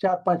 4-5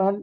1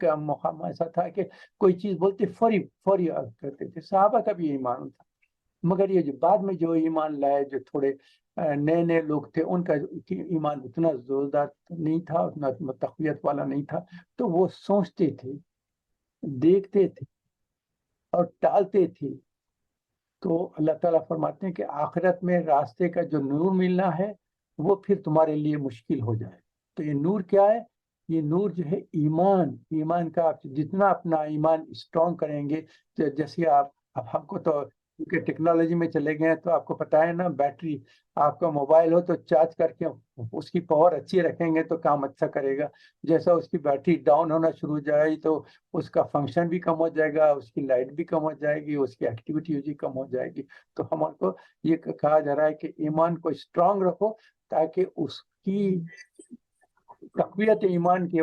کا مقام ایسا تھا کہ کوئی چیز بولتے فوری فوری کرتے تھے، صحابہ کا بھی ایمان تھا، مگر یہ جو بعد میں جو ایمان لائے، جو تھوڑے نئے نئے لوگ تھے، ان کا ایمان اتنا زوردار نہیں تھا، اتنا تقویت والا نہیں تھا، تو وہ سوچتے تھے، دیکھتے تھے اور ٹالتے تھے۔ تو اللہ تعالیٰ فرماتے ہیں کہ آخرت میں راستے کا جو نور ملنا ہے وہ پھر تمہارے لیے مشکل ہو جائے۔ تو یہ نور کیا ہے؟ یہ نور جو ہے ایمان کا، آپ جتنا اپنا ایمان اسٹرانگ کریں گے، جیسے اب ہم کو تو کیونکہ ٹیکنالوجی میں چلے گئے ہیں، تو آپ کو پتہ ہے نا، بیٹری آپ کا موبائل ہو تو چارج کر کے اس کی پاور اچھی رکھیں گے تو کام اچھا کرے گا۔ جیسا اس کی بیٹری ڈاؤن ہونا شروع ہو جائے تو اس کا فنکشن بھی کم ہو جائے گا، اس کی لائٹ بھی کم ہو جائے گی، اس کی ایکٹیویٹی بھی کم ہو جائے گی۔ تو ہمارے کو یہ کہا جا رہا ہے کہ ایمان کو اسٹرانگ رکھو، تاکہ اس کی تقویت ایمان کے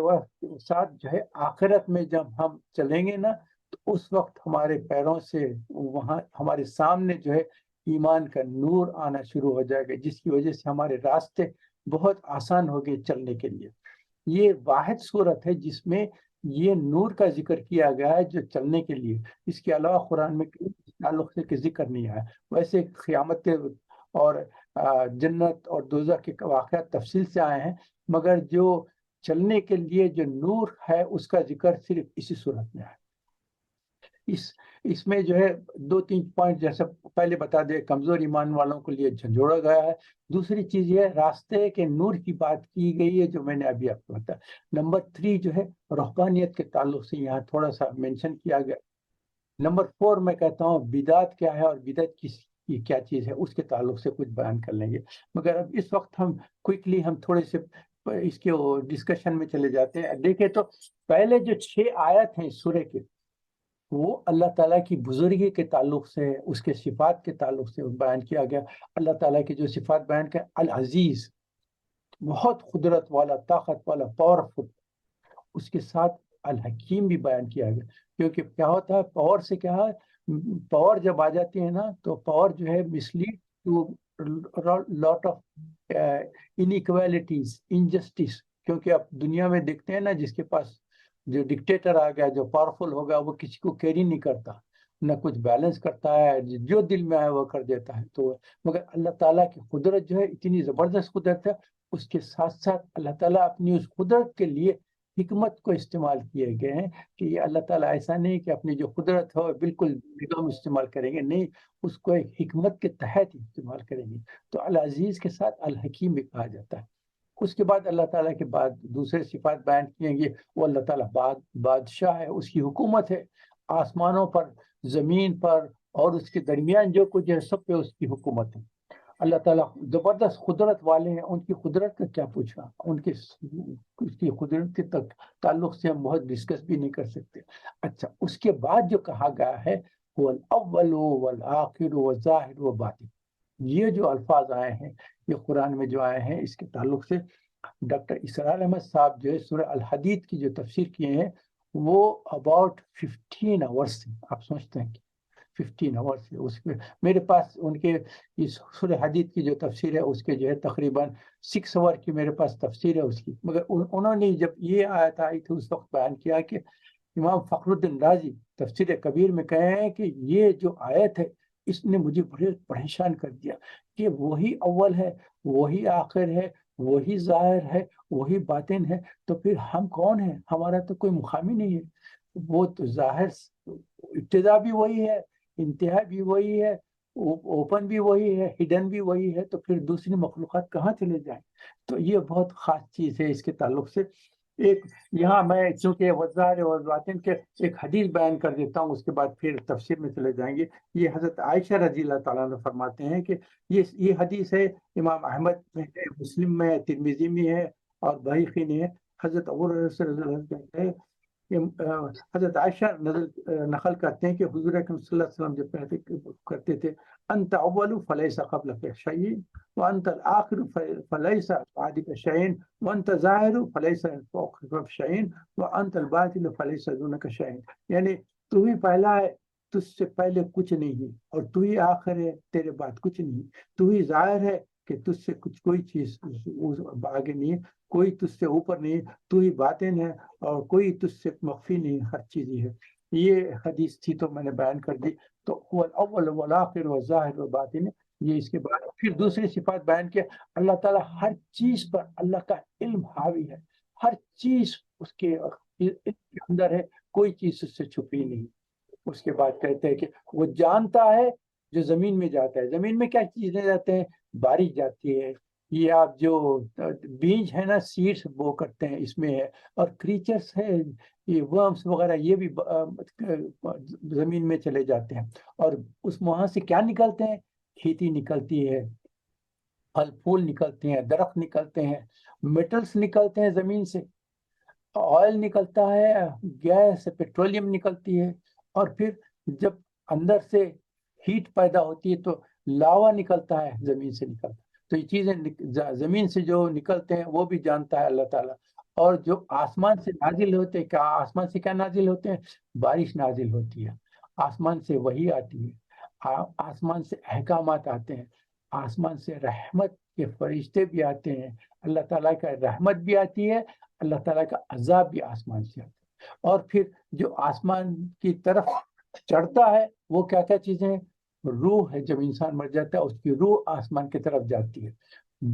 ساتھ جو ہے آخرت میں جب ہم چلیں گے نا، تو اس وقت ہمارے پیروں سے وہاں ہمارے سامنے جو ہے ایمان کا نور آنا شروع ہو جائے گا، جس کی وجہ سے ہمارے راستے بہت آسان ہو گئے چلنے کے لیے۔ یہ واحد صورت ہے جس میں یہ نور کا ذکر کیا گیا ہے جو چلنے کے لیے، اس کے علاوہ قرآن میں اس تعلق سے کہ ذکر نہیں آیا۔ ویسے قیامت کے اور جنت اور دوزخ کے واقعات تفصیل سے آئے ہیں، مگر جو چلنے کے لیے جو نور ہے اس کا ذکر صرف اسی صورت میں ہے۔ اس میں جو ہے دو تین پوائنٹ جیسا پہلے بتا دے، کمزور ایمان والوں کے لیے جھنجھوڑا گیا ہے۔ دوسری چیز یہ راستے کے نور کی بات کی گئی ہے جو میں نے ابھی آپ کو بتایا۔ نمبر 3 جو ہے روحانیت کے تعلق سے یہاں تھوڑا سا مینشن کیا گیا۔ نمبر 4 میں کہتا ہوں بدعت کیا ہے اور بدعت کی کیا چیز ہے، اس کے تعلق سے کچھ بیان کر لیں گے، مگر اب اس وقت ہم کوئکلی ہم تھوڑے سے اس کے ڈسکشن میں چلے جاتے ہیں۔ دیکھیں تو پہلے جو 6 آیت ہیں اس سورے کے، وہ اللہ تعالیٰ کی بزرگی کے تعلق سے، اس کے صفات کے تعلق سے بیان کیا گیا۔ اللہ تعالیٰ کی جو صفات بیان کیا، العزیز، بہت قدرت والا، طاقت والا، پاورفل، اس کے ساتھ الحکیم بھی بیان کیا گیا۔ کیونکہ کیا ہوتا ہے پاور سے، کیا ہے پاور جب آ جاتی ہے نا، تو پاور جو ہے مسلیڈ ٹو لاٹ آف انیکویلٹیز، انجسٹس۔ کیونکہ اب دنیا میں دیکھتے ہیں نا، جس کے پاس جو ڈکٹیٹر آ گیا، جو پاورفل ہو گیا، وہ کسی کو کیری نہیں کرتا، نہ کچھ بیلنس کرتا ہے، جو دل میں آئے وہ کر دیتا ہے۔ تو مگر اللہ تعالیٰ کی قدرت جو ہے اتنی زبردست قدرت ہے، اس کے ساتھ ساتھ اللہ تعالیٰ اپنی اس قدرت کے لیے حکمت کو استعمال کیے گئے ہیں، کہ یہ اللہ تعالیٰ ایسا نہیں کہ اپنی جو قدرت ہو بالکل نظام استعمال کریں گے، نہیں، اس کو ایک حکمت کے تحت استعمال کریں گے۔ تو العزیز کے ساتھ الحکیم بھی کہا جاتا ہے۔ اس کے بعد اللہ تعالیٰ کے بعد دوسرے صفات بیان کیے گے، وہ اللہ تعالیٰ بادشاہ ہے، اس کی حکومت ہے آسمانوں پر، زمین پر، اور اس کے درمیان جو کچھ ہے سب پہ اس کی حکومت ہے۔ اللہ تعالیٰ زبردست قدرت والے ہیں، ان کی قدرت کا کیا پوچھنا، اس کی قدرت کے تعلق سے ہم بہت ڈسکس بھی نہیں کر سکتے۔ اچھا، اس کے بعد جو کہا گیا ہے وہ الاول والآخر والظاہر والباطن، یہ جو الفاظ آئے ہیں، یہ قرآن میں جو آئے ہیں، اس کے تعلق سے ڈاکٹر اسرار احمد صاحب جو ہے سورہ الحدید کی جو تفسیر کیے ہیں، وہ اباؤٹ 15 آورس سے، آپ سوچتے ہیں کہ 15 آورس سے، اس میں میرے پاس ان کے اس سورہ حدید کی جو تفسیر ہے، اس کے جو ہے تقریباً 6 آور کی میرے پاس تفسیر ہے اس کی، مگر انہوں نے جب یہ آیت آئی تھی اس وقت بیان کیا کہ امام فخر الدین رازی تفسیر کبیر میں کہے ہیں کہ یہ جو آیت ہے اس نے مجھے بڑے پریشان کر دیا، کہ وہی اول ہے، وہی آخر ہے، وہی ظاہر ہے، وہی باطن ہے، تو پھر ہم کون ہیں؟ ہمارا تو کوئی مقام ہی نہیں ہے۔ وہ تو ظاہر ابتدا بھی وہی ہے، انتہا بھی وہی ہے، اوپن بھی وہی ہے، ہڈن بھی وہی ہے، تو پھر دوسری مخلوقات کہاں چلے جائیں؟ تو یہ بہت خاص چیز ہے اس کے تعلق سے۔ ایک یہاں میں چونکہ وظاہر اور باطن کے ایک حدیث بیان کر دیتا ہوں، اس کے بعد پھر تفسیر میں چلے جائیں گے۔ یہ حضرت عائشہ رضی اللہ تعالیٰ عنہ فرماتے ہیں کہ یہ حدیث ہے، امام احمد میں ہے، مسلم میں ہے، ترمذی میں ہے، اور بحیقی میں ہے۔ حضرت ابو ہریرہ رضی اللہ عنہ کہتے ہیں کہ حضرت عائشہ نقل کرتے ہیں کہ حضور اکرم صلی اللہ علیہ وسلم جب کہتے کرتے تھے انت اول فلیس قبلک شیء وانت الآخر فلیس بعدک شیء وانت ظاہر فلیس فوقک شیء وانت الباطن فلیس دونک شیء، یعنی تو ہی پہلا ہے، تجھ سے پہلے کچھ نہیں، اور تو ہی آخر ہے، تیرے بعد کچھ نہیں، تو ہی ظاہر ہے، کہ تجھ سے کچھ کوئی چیز آگے نہیں ہے، کوئی تجھ سے اوپر نہیں ہے، تو ہی باطن ہے اور کوئی تجھ سے مخفی نہیں، ہر چیز ہی ہے۔ یہ حدیث تھی تو میں نے بیان کر دی۔ تو هو الاول والآخر والظاہر والباطن، یہ اس کے بعد پھر دوسری صفات بیان کیا۔ اللہ تعالیٰ ہر چیز پر اللہ کا علم حاوی ہے، ہر چیز اس کے اندر ہے، کوئی چیز اس سے چھپی نہیں۔ اس کے بعد کہتے ہیں کہ وہ جانتا ہے جو زمین میں جاتا ہے۔ زمین میں کیا چیزیں جاتے ہیں؟ بارش جاتی ہے، یہ آپ جو بیج ہے نا، سیڈس وہ کرتے ہیں، اس میں ہے، اور کریچرس ہے، یہ ورمس وغیرہ، یہ بھی زمین میں چلے جاتے ہیں، اور اس وہاں سے کیا نکلتے ہیں؟ کھیتی نکلتی ہے، پھل پھول نکلتے ہیں، درخت نکلتے ہیں، میٹلز نکلتے ہیں زمین سے، آئل نکلتا ہے، گیس پیٹرولیم نکلتی ہے، اور پھر جب اندر سے ہیٹ پیدا ہوتی ہے تو لاوا نکلتا ہے، زمین سے نکلتا ہے۔ تو یہ چیزیں زمین سے جو نکلتے ہیں وہ بھی جانتا ہے اللہ تعالیٰ۔ اور جو آسمان سے نازل ہوتے ہیں، کیا آسمان سے کیا نازل ہوتے ہیں؟ بارش نازل ہوتی ہے، آسمان سے وحی آتی ہے، آسمان سے احکامات آتے ہیں، آسمان سے رحمت کے فرشتے بھی آتے ہیں، اللہ تعالیٰ کا رحمت بھی آتی ہے، اللہ تعالیٰ کا عذاب بھی آسمان سے آتا ہے۔ اور پھر جو آسمان کی طرف چڑھتا ہے وہ کیا کیا چیزیں ہیں؟ روح ہے، جب انسان مر جاتا ہے اس کی روح آسمان کی طرف جاتی ہے،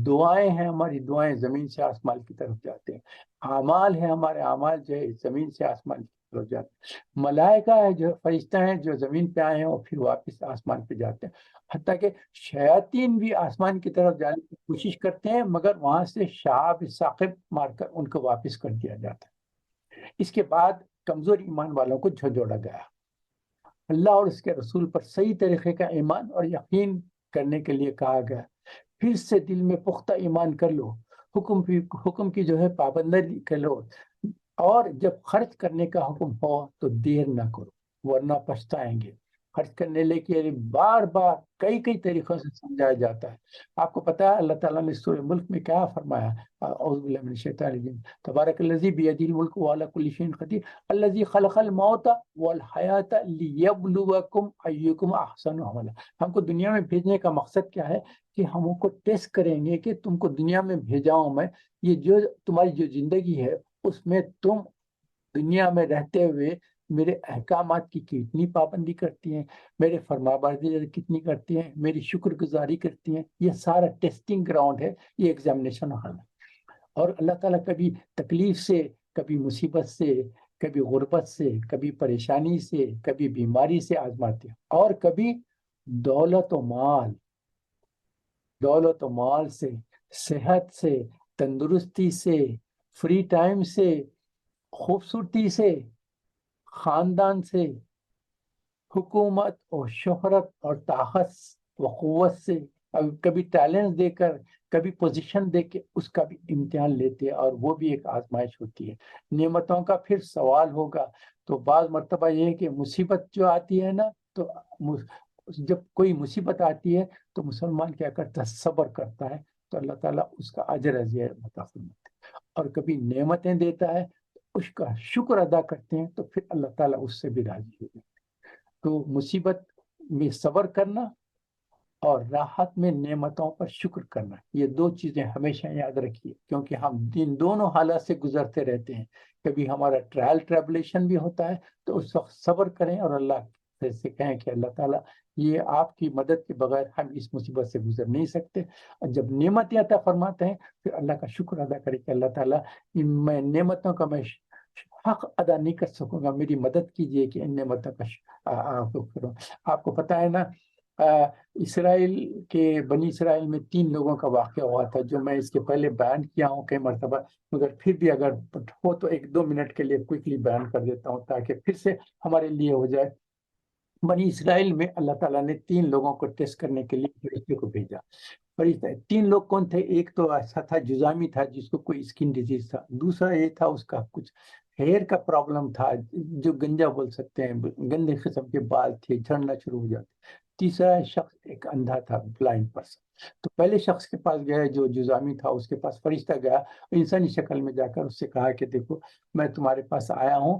دعائیں ہیں، ہماری دعائیں زمین سے آسمان کی طرف جاتے ہیں، اعمال ہے، ہمارے اعمال جو ہے زمین سے آسمان کی طرف جاتے ہیں، ملائکہ ہے، جو فرشتہ ہیں جو زمین پہ آئے ہیں اور پھر واپس آسمان پہ جاتے ہیں، حتیٰ کہ شیاطین بھی آسمان کی طرف جانے کی کوشش کرتے ہیں، مگر وہاں سے شہاب ثاقب مار کر ان کو واپس کر دیا جاتا ہے۔ اس کے بعد کمزور ایمان والوں کو جھنجھوڑا گیا، اللہ اور اس کے رسول پر صحیح طریقے کا ایمان اور یقین کرنے کے لیے کہا گیا، پھر سے دل میں پختہ ایمان کر لو، حکم کی جو ہے پابندی کر لو، اور جب خرچ کرنے کا حکم ہو تو دیر نہ کرو ورنہ پچھتائیں گے۔ خرچ کرنے لے کے بار بار کئی طریقوں سے سمجھایا جاتا ہے۔ آپ کو پتا ہے اللہ تعالیٰ نے سورہ ملک میں کیا فرمایا؟ اعوذ باللہ من الشیطان الرجیم، تبارک الذی بیدہ الملک وعلی کل شیء قدیر الذی خلق الموت والحیات لیبلوکم ایکم احسن عملا۔ ہم کو دنیا میں بھیجنے کا مقصد کیا ہے؟ کہ ہم کو ٹیسٹ کریں گے کہ تم کو دنیا میں بھیجا ہوں میں، یہ جو تمہاری جو زندگی ہے اس میں تم دنیا میں رہتے ہوئے میرے احکامات کی کتنی پابندی کرتی ہیں، میرے فرما برداری کتنی کرتی ہیں، میری شکر گزاری کرتی ہیں۔ یہ سارا ٹیسٹنگ گراؤنڈ ہے، یہ ایگزامینیشن ہال ہے۔ اور اللہ تعالیٰ کبھی تکلیف سے، کبھی مصیبت سے، کبھی غربت سے، کبھی پریشانی سے، کبھی بیماری سے آزماتے ہیں، اور کبھی دولت و مال سے، صحت سے، تندرستی سے، فری ٹائم سے، خوبصورتی سے، خاندان سے، حکومت اور شہرت اور طاقت و قوت سے، کبھی ٹیلنٹ دے کر، کبھی پوزیشن دے کے اس کا بھی امتحان لیتے ہیں، اور وہ بھی ایک آزمائش ہوتی ہے۔ نعمتوں کا پھر سوال ہوگا۔ تو بعض مرتبہ یہ ہے کہ مصیبت جو آتی ہے نا، تو جب کوئی مصیبت آتی ہے تو مسلمان کیا کرتا ہے؟ صبر کرتا ہے، تو اللہ تعالیٰ اس کا اجر عظیم عطا فرماتا ہے۔ اور کبھی نعمتیں دیتا ہے، اس کا شکر ادا کرتے ہیں تو پھر اللہ تعالیٰ اس سے بھی راضی ہو جاتا ہے۔ تو مصیبت میں صبر کرنا اور راحت میں نعمتوں پر شکر کرنا، یہ دو چیزیں ہمیشہ یاد رکھیے، کیونکہ ہم ان دونوں حالات سے گزرتے رہتے ہیں۔ کبھی ہمارا ٹریبلیشن بھی ہوتا ہے تو اس وقت صبر کریں اور اللہ سے کہیں کہ اللہ تعالیٰ یہ آپ کی مدد کے بغیر ہم اس مصیبت سے گزر نہیں سکتے۔ اور جب نعمتیں عطا فرماتے ہیں پھر اللہ کا شکر ادا کریں کہ اللہ تعالیٰ میں نعمتوں کا میں حق ادا نہیں کر سکوں گا، میری مدد کیجئے کہ ان نعمتوں کا آپ کو پتہ ہے نا، اسرائیل کے بنی اسرائیل میں 3 لوگوں کا واقعہ ہوا تھا، جو میں اس کے پہلے بیان کیا ہوں کئی مرتبہ، مگر پھر بھی اگر ہو تو 1-2 منٹ کے لیے کوئکلی بیان کر دیتا ہوں تاکہ پھر سے ہمارے لیے ہو جائے۔ بنی اسرائیل میں اللہ تعالیٰ نے 3 لوگوں کو ٹیسٹ کرنے کے لیے فرشتے کو بھیجا۔ فرشتہ 3 لوگ کون تھے؟ ایک تو ایسا تھا جزامی تھا جس کو کوئی اسکن ڈیزیز تھا، دوسرا یہ تھا اس کا کچھ ہیئر کا پرابلم تھا جو گنجا بول سکتے ہیں، گندے قسم کے بال تھے، جھڑنا شروع ہو جاتے۔ تیسرا شخص ایک اندھا تھا، بلائنڈ پرسن۔ تو پہلے شخص کے پاس گیا جو جزامی تھا، اس کے پاس فرشتہ گیا، انسانی شکل میں جا کر اس سے کہا کہ دیکھو میں تمہارے پاس آیا ہوں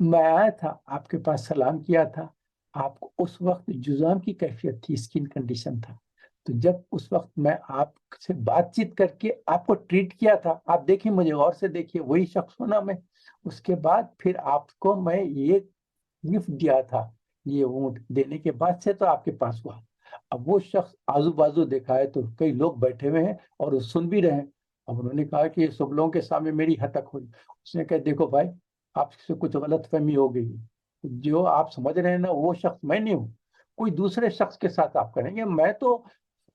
میں آیا تھا آپ کے پاس، سلام کیا تھا، آپ کو اس وقت جزام کی کیفیت تھی، اسکن کنڈیشن تھا، تو جب اس وقت میں آپ سے بات چیت کر کے آپ کو ٹریٹ کیا تھا، آپ دیکھیں مجھے غور سے دیکھیے، وہی شخص ہونا میں، اس کے بعد پھر آپ کو میں یہ گفٹ دیا تھا، یہ اونٹ دینے کے بعد سے تو آپ کے پاس ہوا۔ اب وہ شخص آزو بازو دیکھا ہے تو کئی لوگ بیٹھے ہوئے ہیں اور وہ سن بھی رہے ہیں۔ اب انہوں نے کہا کہ یہ سب لوگوں کے سامنے میری ہتک ہوئی۔ اس نے کہا دیکھو بھائی، آپ سے کچھ غلط فہمی ہو گئی، جو آپ سمجھ رہے ہیں نا وہ شخص میں نہیں ہوں، کوئی دوسرے شخص کے ساتھ آپ کریں گے، میں تو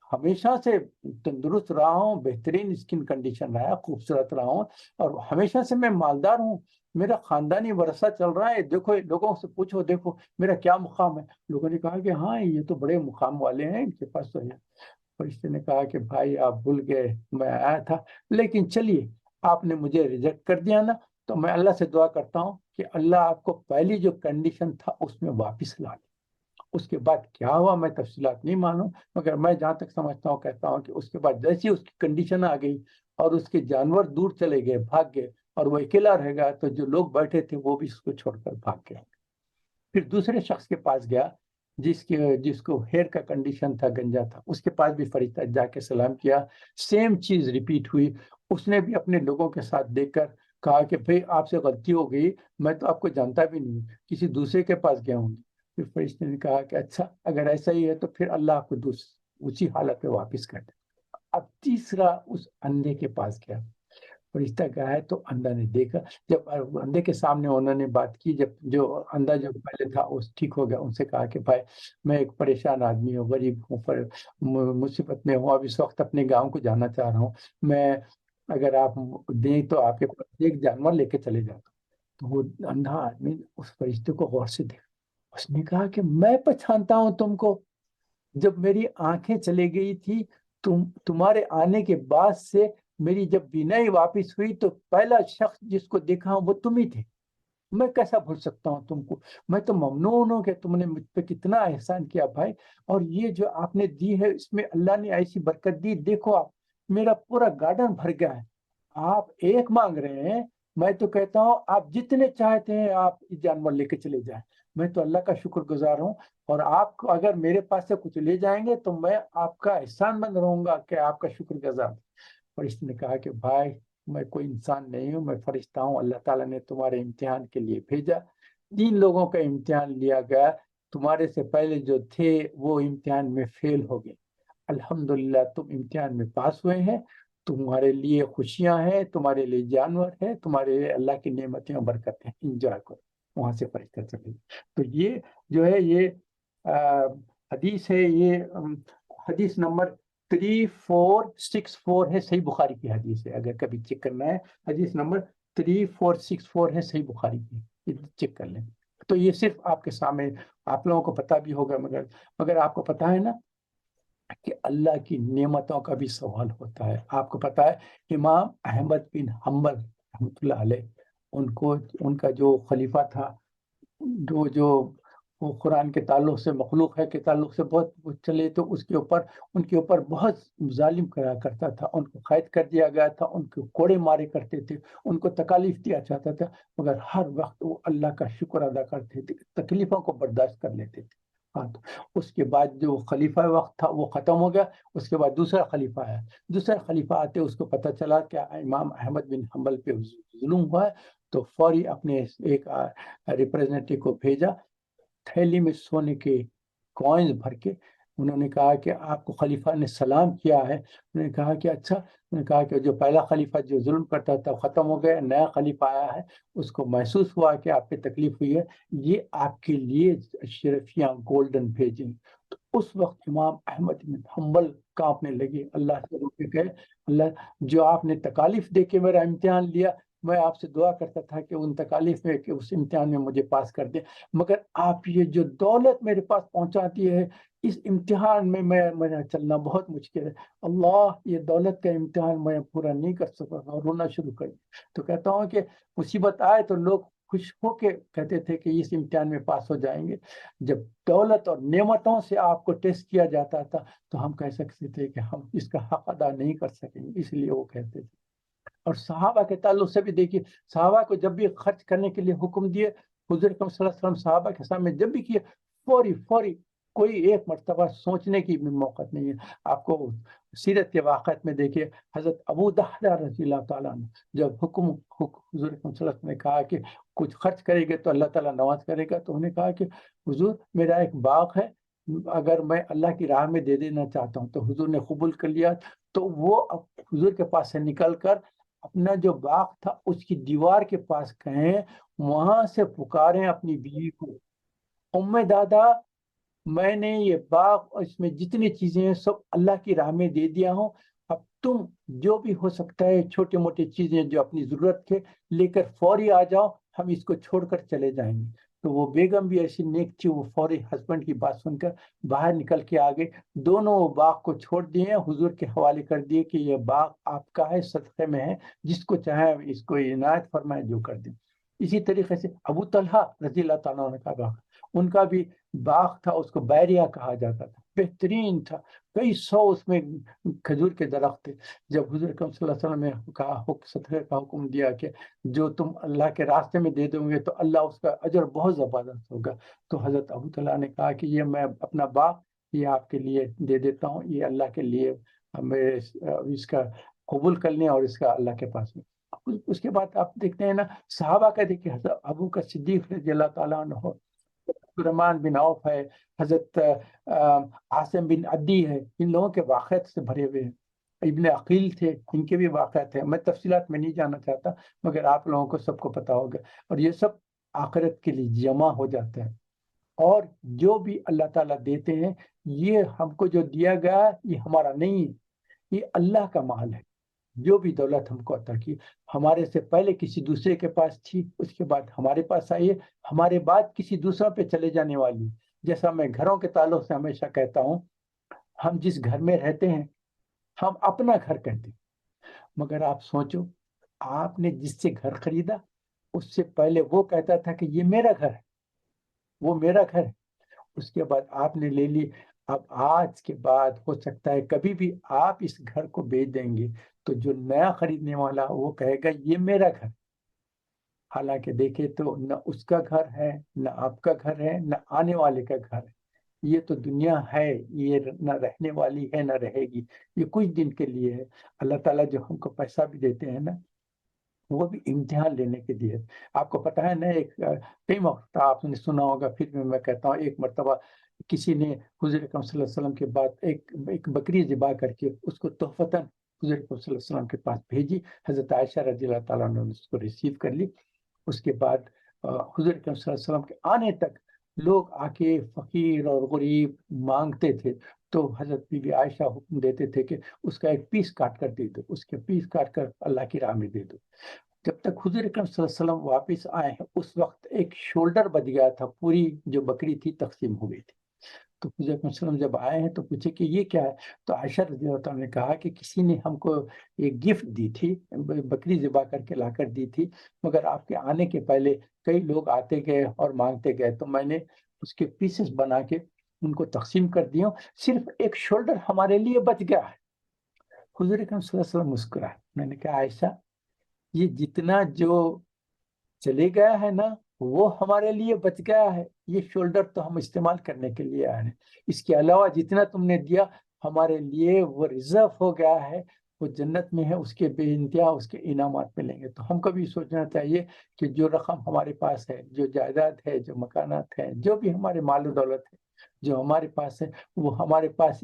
ہمیشہ سے تندرست رہا ہوں، بہترین اسکن کنڈیشن رہا ہے، خوبصورت رہا ہوں، اور ہمیشہ سے میں مالدار ہوں، میرا خاندانی ورثہ چل رہا ہے، دیکھو لوگوں سے پوچھو، دیکھو میرا کیا مقام ہے۔ لوگوں نے کہا کہ ہاں یہ تو بڑے مقام والے ہیں، ان کے پاس تو ہے۔ فرشتے نے کہا کہ بھائی آپ بھول گئے، میں آیا تھا، لیکن چلیے آپ نے مجھے ریجیکٹ کر دیا نا، تو میں اللہ سے دعا کرتا ہوں کہ اللہ آپ کو پہلی جو کنڈیشن تھا اس میں واپس لا لے۔ اس کے بعد کیا ہوا میں تفصیلات نہیں مانوں، مگر میں جہاں تک سمجھتا ہوں کہتا ہوں کہ اس کے بعد جیسی اس کی کنڈیشن آ گئی اور اس کے جانور دور چلے گئے، بھاگ گئے، اور وہ اکیلا رہ گیا، تو جو لوگ بیٹھے تھے وہ بھی اس کو چھوڑ کر بھاگ گئے۔ پھر دوسرے شخص کے پاس گیا جس کو ہیئر کا کنڈیشن تھا، گنجا تھا، اس کے پاس بھی فرشتہ جا کے سلام کیا، سیم چیز ریپیٹ ہوئی۔ اس نے بھی اپنے لوگوں کے ساتھ دیکھ کر کہا کہ بھئی آپ سے غلطی ہو گئی، میں تو آپ کو جانتا بھی نہیں، کسی دوسرے کے پاس گیا ہوں۔ پھر فرشتے نے کہا کہ اچھا اگر ایسا ہی ہے تو پھر اللہ آپ کو اسی حالت پہ واپس کر دے۔ اب تیسرا اس اندھے کے پاس گیا، فرشتہ گیا ہے تو اندھا نے دیکھا، جب اندھے کے سامنے انہوں نے بات کی، جب جو اندھا جو پہلے تھا اس ٹھیک ہو گیا، ان سے کہا کہ بھائی میں ایک پریشان آدمی ہوں، غریب ہوں، مصیبت میں ہوں، اب اس وقت اپنے گاؤں کو جانا چاہ رہا ہوں، میں اگر آپ دیں تو آپ کے پاس ایک جانور لے کے چلے جاتا ہوں۔ تو وہ اندھا آدمی اس فرشتے کو غور سے دیکھا، اس نے کہا کہ میں پہچانتا ہوں تم کو، جب میری آنکھیں چلے گئی تھی، تمہارے آنے کے بعد سے میری جب بینائی واپس ہوئی تو پہلا شخص جس کو دیکھا وہ تم ہی تھے، میں کیسا بھول سکتا ہوں تم کو، میں تو ممنون ہوں کہ تم نے مجھ پہ کتنا احسان کیا بھائی، اور یہ جو آپ نے دی ہے اس میں اللہ نے ایسی برکت دی، دیکھو آپ میرا پورا گارڈن بھر گیا ہے، آپ ایک مانگ رہے ہیں، میں تو کہتا ہوں آپ جتنے چاہتے ہیں آپ جانور لے کے چلے جائیں، میں تو اللہ کا شکر گزار ہوں، اور آپ کو اگر میرے پاس سے کچھ لے جائیں گے تو میں آپ کا احسان مند رہوں گا کہ آپ کا شکر گزار۔ فرشتے نے کہا کہ بھائی میں کوئی انسان نہیں ہوں، میں فرشتہ ہوں، اللہ تعالیٰ نے تمہارے امتحان کے لیے بھیجا، 3 لوگوں کا امتحان لیا گیا، تمہارے سے پہلے جو تھے وہ امتحان میں فیل ہو گئے، الحمدللہ تم امتحان میں پاس ہوئے ہیں، تمہارے لیے خوشیاں ہیں، تمہارے لیے جانور ہے، تمہارے لیے اللہ کی نعمتیں اور برکتیں، انجوائے کرو۔ وہاں سے فرشتہ چلے گئے۔ تو یہ جو ہے یہ حدیث ہے، یہ حدیث نمبر 3464 ہے، صحیح بخاری کی حدیث ہے، اگر کبھی چیک کرنا ہے، حدیث نمبر 3464 ہے، صحیح بخاری کی، یہ چیک کر لیں۔ تو یہ صرف آپ کے سامنے، آپ لوگوں کو پتہ بھی ہوگا، مگر آپ کو پتہ ہے نا کہ اللہ کی نعمتوں کا بھی سوال ہوتا ہے۔ آپ کو پتہ ہے امام احمد بن حنبل رحمۃ اللہ علیہ، ان کا جو خلیفہ تھا، جو وہ قرآن کے تعلق سے، مخلوق ہے کے تعلق سے بہت چلے، تو ان کے اوپر بہت ظالم کرا کرتا تھا، ان کو قید کر دیا گیا تھا، ان کو کوڑے مارے کرتے تھے، ان کو تکالیف دیا جاتا تھا، مگر ہر وقت وہ اللہ کا شکر ادا کرتے تھے، تکلیفوں کو برداشت کر لیتے تھے۔ ہاں، تو اس کے بعد جو خلیفہ وقت تھا وہ ختم ہو گیا، اس کے بعد دوسرا خلیفہ آیا، دوسرا خلیفہ آتے اس کو پتہ چلا کہ امام احمد بن حنبل پہ ظلم ہوا ہے، تو فوری اپنے ایک ریپریزنٹیو کو بھیجا، تھیلی میں سونے کے کوائنز بھر کے، انہوں نے کہا کہ آپ کو خلیفہ نے سلام کیا ہے، انہوں نے کہا کہ اچھا، انہوں نے کہا کہ جو پہلا خلیفہ جو ظلم کرتا تھا ختم ہو گیا، نیا خلیفہ آیا ہے، اس کو محسوس ہوا کہ آپ پہ تکلیف ہوئی ہے، یہ آپ کے لیے اشرفیاں گولڈن بھیجیں۔ تو اس وقت امام احمد بن حنبل کانپنے لگے، اللہ سے رو کے گئے، اللہ جو آپ نے تکالیف دے کے میرا امتحان لیا، میں آپ سے دعا کرتا تھا کہ ان تکالیف میں، کہ اس امتحان میں مجھے پاس کر دیں، مگر آپ یہ جو دولت میرے پاس پہنچاتی ہے، اس امتحان میں میرا چلنا بہت مشکل ہے، اللہ یہ دولت کا امتحان میں پورا نہیں کر سکا، اور رونا شروع کر دیا۔ تو کہتا ہوں کہ مصیبت آئے تو لوگ خوش ہو کے کہتے تھے کہ اس امتحان میں پاس ہو جائیں گے، جب دولت اور نعمتوں سے آپ کو ٹیسٹ کیا جاتا تھا تو ہم کہہ سکتے تھے کہ ہم اس کا حق ادا نہیں کر سکیں گے، اس لیے وہ کہتے تھے۔ اور صحابہ کے تعلق سے بھی دیکھیے، صحابہ کو جب بھی خرچ کرنے کے لیے حکم دیے حضور اکرم صلی اللہ علیہ وسلم صحابہ کے سامنے جب بھی کیا فوری فوری، کوئی ایک مرتبہ سوچنے کی بھی موقع نہیں ہے. آپ کو سیرت کے واقعات میں دیکھیے، حضرت ابو دحدہ رضی اللہ تعالیٰ عنہ جب حضور اکرم صلی اللہ علیہ وسلم نے کہا کہ کچھ خرچ کرے گے تو اللہ تعالیٰ نواز کرے گا، تو انہوں نے کہا کہ حضور میرا ایک باغ ہے، اگر میں اللہ کی راہ میں دے دینا چاہتا ہوں. تو حضور نے قبول کر لیا. تو وہ حضور کے پاس سے نکل کر اپنا جو باغ تھا اس کی دیوار کے پاس گئے، وہاں سے پکارے اپنی بیوی کو، ام دادا میں نے یہ باغ اور اس میں جتنی چیزیں ہیں سب اللہ کی راہ میں دے دیا ہوں، اب تم جو بھی ہو سکتا ہے چھوٹے موٹے چیزیں جو اپنی ضرورت کے لے کر فوری آ جاؤ، ہم اس کو چھوڑ کر چلے جائیں گے. تو وہ بیگم بھی ایسی نیک تھی، وہ فوری ہسبینڈ کی بات سن کر باہر نکل کے آگے، دونوں باغ کو چھوڑ دیے، حضور کے حوالے کر دیے کہ یہ باغ آپ کا ہے، صدقے میں ہے، جس کو چاہے اس کو عنایت فرمائے، جو کر دیں. اسی طریقے سے ابو طلحہ رضی اللہ تعالیٰ عنہ کا باغ، ان کا بھی باغ تھا، اس کو بیریا کہا جاتا تھا، بہترین تھا، کئی سو اس میں کھجور کے درخت تھے. جب حضور اکرم صلی اللہ علیہ وسلم نے کہا صدقے کا حکم دیا کہ جو تم اللہ کے راستے میں دے دو گے تو اللہ اس کا اجر بہت زبردست ہوگا، تو حضرت ابو طلحہ نے کہا کہ یہ میں اپنا باغ یہ آپ کے لیے دے دیتا ہوں، یہ اللہ کے لیے ہمیں اس کا قبول کر لیں اور اس کا اللہ کے پاس میں. اس کے بعد آپ دیکھتے ہیں نا صحابہ کا، دیکھیے حضرت ابو کا صدیق رضی اللہ تعالیٰ عنہ، عبدالرحمن بن عوف ہے، حضرت عاصم بن عدی ہے، ان لوگوں کے واقعات سے بھرے ہوئے ہیں. ابن عقیل تھے، ان کے بھی واقعات ہیں، میں تفصیلات میں نہیں جانا چاہتا، مگر آپ لوگوں کو سب کو پتا ہوگا. اور یہ سب آخرت کے لیے جمع ہو جاتا ہے. اور جو بھی اللہ تعالیٰ دیتے ہیں، یہ ہم کو جو دیا گیا یہ ہمارا نہیں ہے، یہ اللہ کا مال ہے. جو بھی دولت ہم کو عطا کی، ہمارے سے پہلے کسی دوسرے کے پاس تھی، اس کے بعد ہمارے پاس آئی ہے، ہمارے بعد کسی دوسروں پہ چلے جانے والی. جیسا میں گھروں کے تعلق سے ہمیشہ کہتا ہوں، ہم جس گھر میں رہتے ہیں ہم اپنا گھر کہتے ہیں، مگر آپ سوچو، آپ نے جس سے گھر خریدا اس سے پہلے وہ کہتا تھا کہ یہ میرا گھر ہے، وہ میرا گھر ہے. اس کے بعد آپ نے لے لی. اب آج کے بعد ہو سکتا ہے کبھی بھی آپ اس گھر کو بیچ دیں گے تو جو نیا خریدنے والا وہ کہے گا یہ میرا گھر. حالانکہ دیکھے تو نہ اس کا گھر ہے، نہ آپ کا گھر ہے، نہ آنے والے کا گھر ہے. یہ تو دنیا ہے، یہ نہ رہنے والی ہے نہ رہے گی، یہ کچھ دن کے لیے ہے. اللہ تعالیٰ جو ہم کو پیسہ بھی دیتے ہیں نا، وہ بھی امتحان لینے کے لیے. آپ کو پتا ہے نا، ایک کئی مرتبہ آپ نے سنا ہوگا، پھر بھی میں کہتا ہوں، ایک مرتبہ کسی نے حضور اکرم صلی اللہ علیہ وسلم کے بعد ایک بکری ذبح کر کے اس کو تحفتاً حضور اکرم صلی اللہ علیہ وسلم کے پاس بھیجی. حضرت عائشہ رضی اللہ تعالیٰ عنہ نے اس کو ریسیو کر لی. اس کے بعد حضور اکرم صلی اللہ علیہ وسلم کے آنے تک لوگ آ کے فقیر اور غریب مانگتے تھے، تو حضرت بی بی عائشہ حکم دیتے تھے کہ اس کا ایک پیس کاٹ کر دے دو، اس کے پیس کاٹ کر اللہ کی راہ میں دے دو. جب تک حضور اکرم صلی اللہ علیہ وسلم واپس آئے ہیں اس وقت ایک شولڈر بچ گیا تھا، پوری جو بکری تھی تقسیم ہو گئی تھی. تو حضور اکرم صلی اللہ علیہ وسلم جب آئے ہیں تو پوچھے کہ یہ کیا ہے؟ تو عائشہ رضی اللہ تعالیٰ نے کہا کہ کسی نے ہم کو ایک گفٹ دی تھی، بکری ذبح کر کے لا کر دی تھی، مگر آپ کے آنے کے پہلے کئی لوگ آتے گئے اور مانگتے گئے، تو میں نے اس کے پیسز بنا کے ان کو تقسیم کر دیا ہوں، صرف ایک شولڈر ہمارے لیے بچ گیا ہے. حضور اکرم صلی اللہ علیہ وسلم مسکرائے. میں نے کہا عائشہ، یہ جتنا جو چلے گیا ہے نا وہ ہمارے لیے بچ گیا ہے، یہ شولڈر تو ہم استعمال کرنے کے لیے آئے ہیں، اس کے علاوہ جتنا تم نے دیا ہمارے لیے وہ ریزرو ہو گیا ہے، وہ جنت میں ہے، اس کے بے انتہا اس کے انعامات ملیں گے. تو ہم کو بھی سوچنا چاہیے کہ جو رقم ہمارے پاس ہے، جو جائیداد ہے، جو مکانات ہیں، جو بھی ہمارے مال و دولت ہے جو ہمارے پاس ہے، وہ ہمارے پاس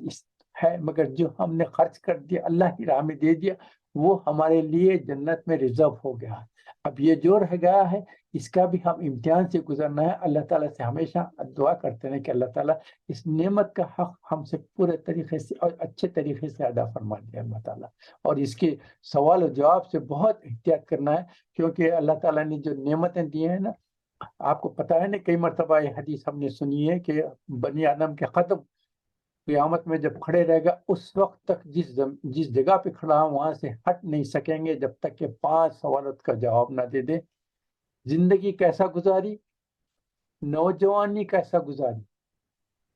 ہے، مگر جو ہم نے خرچ کر دیا، اللہ کی راہ میں دے دیا، وہ ہمارے لیے جنت میں ریزرو ہو گیا ہے. اب یہ جو رہ گیا ہے اس کا بھی ہم امتحان سے گزرنا ہے. اللہ تعالیٰ سے ہمیشہ دعا کرتے ہیں کہ اللہ تعالیٰ اس نعمت کا حق ہم سے پورے طریقے سے اور اچھے طریقے سے ادا فرما دے اللہ تعالیٰ. اور اس کے سوال و جواب سے بہت احتیاط کرنا ہے، کیونکہ اللہ تعالیٰ نے جو نعمتیں دی ہیں نا، آپ کو پتا ہے نا، کئی مرتبہ یہ حدیث ہم نے سنی ہے کہ بنی آدم کے ختم قیامت میں جب کھڑے رہے گا اس وقت تک جس جگہ پہ کھڑا ہوں وہاں سے ہٹ نہیں سکیں گے جب تک کہ 5 سوالات کا جواب نہ دے دیں. زندگی کیسا گزاری، نوجوانی کیسا گزاری،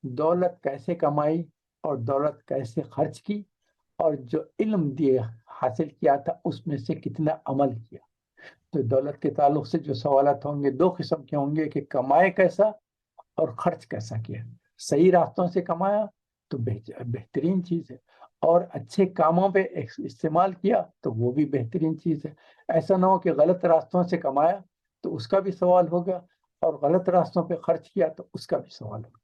دولت کیسے کمائی اور دولت کیسے خرچ کی، اور جو علم حاصل کیا تھا اس میں سے کتنا عمل کیا. تو دولت کے تعلق سے جو سوالات ہوں گے دو قسم کے ہوں گے کہ کمائے کیسا اور خرچ کیسا کیا. صحیح راستوں سے کمایا تو بہترین چیز ہے، اور اچھے کاموں پہ استعمال کیا تو وہ بھی بہترین چیز ہے. ایسا نہ ہو کہ غلط راستوں سے کمایا تو اس کا بھی سوال ہوگا، اور غلط راستوں پہ خرچ کیا تو اس کا بھی سوال ہوگا.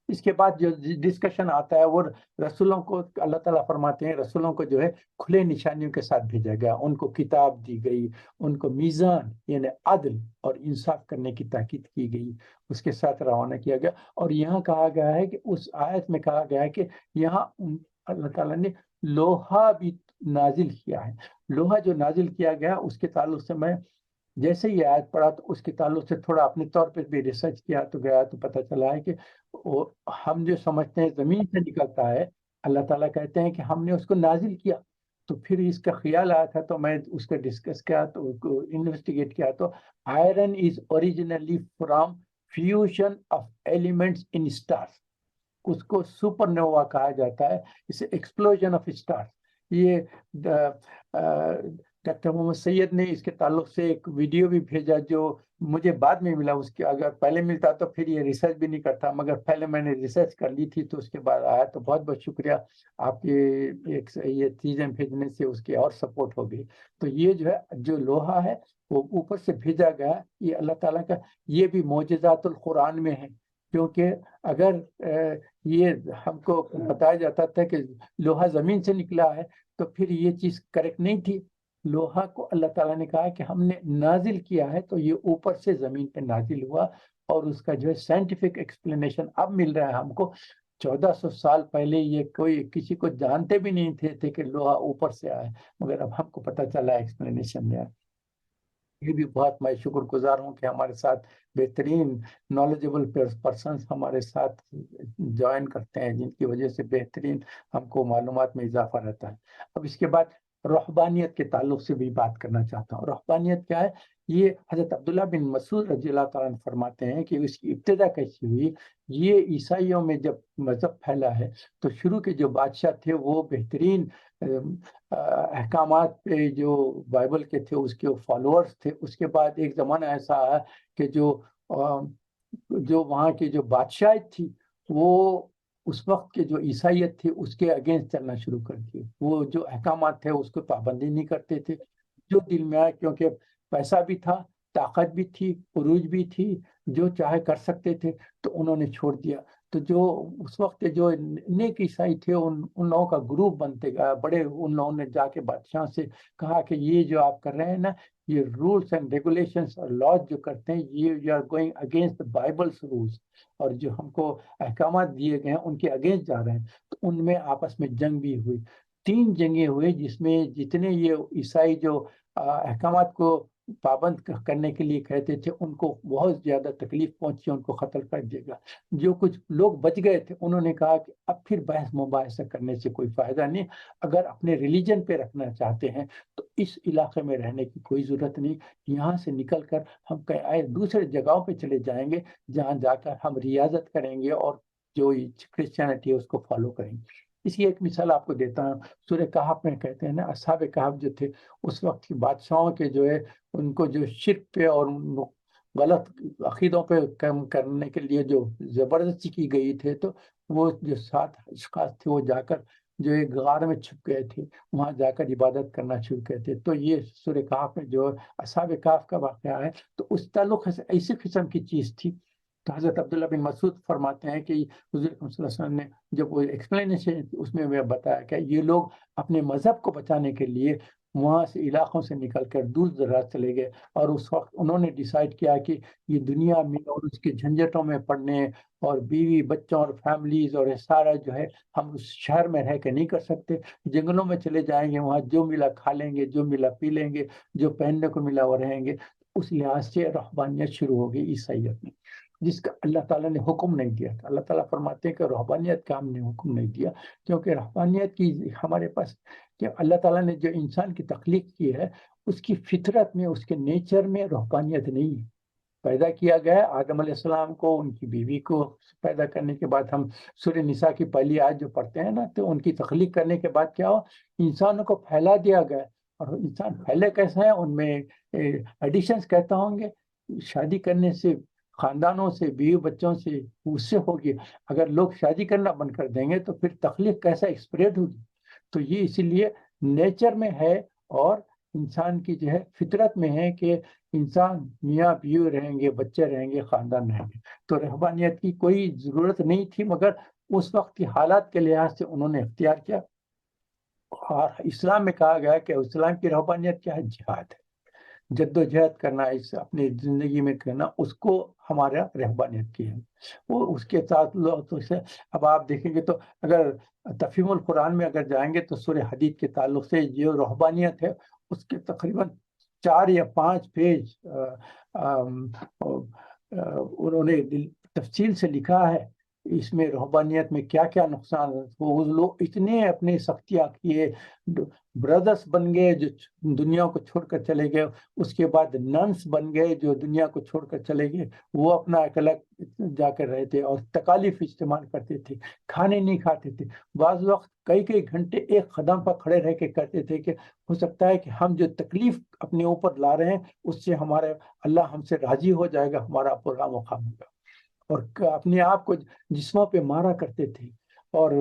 اس کے بعد جو ڈسکشن آتا ہے وہ رسولوں کو اللہ تعالیٰ فرماتے ہیں رسولوں کو جو ہے کھلے نشانیوں کے ساتھ بھیجا گیا، ان کو کتاب دی گئی، ان کو میزان یعنی عدل اور انصاف کرنے کی تاکید کی گئی، اس کے ساتھ روانہ کیا گیا. اور یہاں کہا گیا ہے کہ اس آیت میں کہا گیا ہے کہ یہاں اللہ تعالیٰ نے لوہا بھی نازل کیا ہے. لوہا جو نازل کیا گیا اس کے تعلق سے میں جیسے یہ آیت پڑھا تو اس کے تعلق سے تھوڑا اپنے طور پہ بھی ریسرچ کیا تو گیا تو پتہ چلا ہے کہ ہم جو سمجھتے ہیں زمین سے نکلتا ہے، اللہ تعالیٰ کہتے ہیں کہ ہم نے اس کو نازل کیا. تو پھر اس کا خیال آیا تھا تو میں اس کو ڈسکس کیا تو انویسٹیگیٹ کیا تو iron is originally from fusion of elements in stars. اس کو سپر نووا کہا جاتا ہے، اسے ایکسپلوژن آف اسٹارس. یہ ڈاکٹر محمد سید نے اس کے تعلق سے ایک ویڈیو بھی بھیجا جو مجھے بعد میں ملا، اس کے اگر پہلے ملتا تو پھر یہ ریسرچ بھی نہیں کرتا، مگر پہلے میں نے ریسرچ کر لی تھی تو اس کے بعد آیا. تو بہت بہت شکریہ آپ کی یہ چیزیں بھیجنے سے اس کی اور سپورٹ ہو گئی. تو یہ جو ہے جو لوہا ہے وہ اوپر سے بھیجا گیا، یہ اللہ تعالیٰ کا یہ بھی معجزات القرآن میں ہے. کیونکہ اگر یہ ہم کو بتایا جاتا تھا کہ لوہا زمین سے نکلا ہے تو پھر یہ چیز کریکٹ نہیں تھی. لوہا کو اللہ تعالیٰ نے کہا کہ ہم نے نازل کیا ہے تو یہ اوپر سے زمین پہ نازل ہوا، اور اس کا جو ہے سائنٹیفک ایکسپلینیشن اب مل رہا ہے ہم کو. 1400 سال پہلے یہ کوئی کسی کو جانتے بھی نہیں تھے کہ لوہا اوپر سے آئے، مگر اب ہم کو پتہ چلا ایکسپلینیشن میں. یہ بھی بہت میں شکر گزار ہوں کہ ہمارے ساتھ بہترین نالجبل پرسنس ہمارے ساتھ جوائن کرتے ہیں، جن کی وجہ سے بہترین ہم کو معلومات میں اضافہ رہتا ہے. اب اس کے بعد رہبانیت کے تعلق سے بھی بات کرنا چاہتا ہوں. رہبانیت کیا ہے؟ یہ حضرت عبداللہ بن مسعود رضی اللہ تعالیٰ عنہ فرماتے ہیں کہ اس کی ابتدا کیسی ہوئی. یہ عیسائیوں میں جب مذہب پھیلا ہے تو شروع کے جو بادشاہ تھے وہ بہترین احکامات پہ جو بائبل کے تھے اس کے فالوورز تھے. اس کے بعد ایک زمانہ ایسا آیا کہ جو وہاں کی جو بادشاہت تھی وہ اس وقت کے جو عیسائیت تھی اس کے اگینسٹ چلنا شروع کر دی. وہ جو احکامات تھے اس کو پابندی نہیں کرتے تھے، جو دل میں آیا، کیونکہ پیسہ بھی تھا، طاقت بھی تھی، عروج بھی تھی، جو چاہے کر سکتے تھے تو انہوں نے چھوڑ دیا. تو جو اس وقت جو نیک عیسائی تھے ان لوگوں کا گروپ بنتے گیا بڑے. ان لوگوں نے جا کے بادشاہ سے کہا کہ یہ جو آپ کر رہے ہیں نا، یہ رولس اینڈ ریگولیشنس اور لاز جو کرتے ہیں یہ you are going against bible's rules, اور جو ہم کو احکامات دیے گئے ہیں ان کے اگینسٹ جا رہے ہیں. تو ان میں آپس میں جنگ بھی ہوئی. 3 جنگیں ہوئی جس میں جتنے یہ عیسائی جو احکامات کو پابند کرنے کے لیے کہتے تھے ان کو بہت زیادہ تکلیف پہنچی، ان کو قتل کر دیا گیا. جو کچھ لوگ بچ گئے تھے انہوں نے کہا کہ اب پھر بحث مباحثہ کرنے سے کوئی فائدہ نہیں، اگر اپنے ریلیجن پہ رکھنا چاہتے ہیں تو اس علاقے میں رہنے کی کوئی ضرورت نہیں. یہاں سے نکل کر ہم کہیں دوسرے جگہوں پہ چلے جائیں گے جہاں جا کر ہم ریاضت کریں گے اور جو کرسچینٹی ہے اس کو فالو کریں گے. اس کی ایک مثال آپ کو دیتا ہوں. سورہ کہف میں کہتے ہیں نا، اصحاب کہف جو تھے اس وقت کی بادشاہوں کے جو ہے ان کو جو شرک پہ اور غلط عقیدوں پہ کم کرنے کے لیے جو زبردستی کی گئی تھے، تو وہ جو 7 اشخاص تھے وہ جا کر جو ایک غار میں چھپ گئے تھے، وہاں جا کر عبادت کرنا شروع کیے تھے. تو یہ سورہ کہف میں جو اصحاب کہف کا واقعہ ہے تو اس تعلق سے ایسی قسم کی چیز تھی. تو حضرت عبداللہ بن مسعود فرماتے ہیں کہ حضور صلی اللہ علیہ وسلم نے جب وہ ایکسپلینیشن اس میں بتایا کہ یہ لوگ اپنے مذہب کو بچانے کے لیے وہاں سے علاقوں سے نکل کر دور دراز چلے گئے، اور اس وقت انہوں نے ڈیسائیڈ کیا کہ یہ دنیا میں اور اس کے جھنجٹوں میں پڑنے اور بیوی بچوں اور فیملیز اور سارا جو ہے ہم اس شہر میں رہ کے نہیں کر سکتے. جنگلوں میں چلے جائیں گے، وہاں جو ملا کھا لیں گے، جو ملا پی لیں گے، جو پہننے کو ملا وہ رہیں گے. اس لحاظ سے رہبانیت شروع ہو گئی عیسائیت میں، جس کا اللہ تعالیٰ نے حکم نہیں دیا تھا. اللہ تعالیٰ فرماتے ہیں کہ رہبانیت کا ہم نے حکم نہیں دیا، کیونکہ رہبانیت کی ہمارے پاس کہ اللہ تعالیٰ نے جو انسان کی تخلیق کی ہے اس کی فطرت میں، اس کے نیچر میں رہبانیت نہیں ہے. پیدا کیا گیا آدم علیہ السلام کو، ان کی بیوی کو پیدا کرنے کے بعد ہم سورہ نساء کی پہلی آیت جو پڑھتے ہیں نا، تو ان کی تخلیق کرنے کے بعد کیا ہو، انسانوں کو پھیلا دیا گیا. اور انسان پھیلے کیسے ہیں، ان میں ایڈیشنس کہتا ہوں گے، شادی کرنے سے، خاندانوں سے، بیوی بچوں سے، اس سے ہوگی۔ اگر لوگ شادی کرنا بند کر دیں گے تو پھر تخلیق کیسا اسپریڈ ہوگی؟ تو یہ اسی لیے نیچر میں ہے، اور انسان کی جو ہے فطرت میں ہے کہ انسان میاں بیوی رہیں گے، بچے رہیں گے، خاندان رہیں گے۔ تو رہبانیت کی کوئی ضرورت نہیں تھی، مگر اس وقت کی حالات کے لحاظ سے انہوں نے اختیار کیا۔ اور اسلام میں کہا گیا کہ اسلام کی رہبانیت کیا ہے؟ جہاد ہے، جد و جہد کرنا، اس اپنی زندگی میں کرنا، اس کو ہمارا رہبانیت کی ہے۔ وہ اس کے ساتھ تو اب آپ دیکھیں گے تو اگر تفہیم القرآن میں اگر جائیں گے تو سورہ حدید کے تعلق سے جو رہبانیت ہے اس کے تقریباً 4 یا 5 پیج انہوں نے تفصیل سے لکھا ہے، اس میں رہبانیت میں کیا کیا نقصان ہے۔ وہ لوگ اتنے اپنے سختیاں کیے، برادرس بن گئے جو دنیا کو چھوڑ کر چلے گئے، اس کے بعد ننس بن گئے جو دنیا کو چھوڑ کر چلے گئے، وہ اپنا اکیلا جا کر رہے تھے اور تکالیف استعمال کرتے تھے، کھانے نہیں کھاتے تھے، بعض وقت کئی کئی گھنٹے ایک قدم پر کھڑے رہ کے کرتے تھے کہ ہو سکتا ہے کہ ہم جو تکلیف اپنے اوپر لا رہے ہیں اس سے ہمارے اللہ ہم سے راضی ہو جائے گا، ہمارا پورا مقام ہوگا۔ اور اپنے آپ کو جسموں پہ مارا کرتے تھے، اور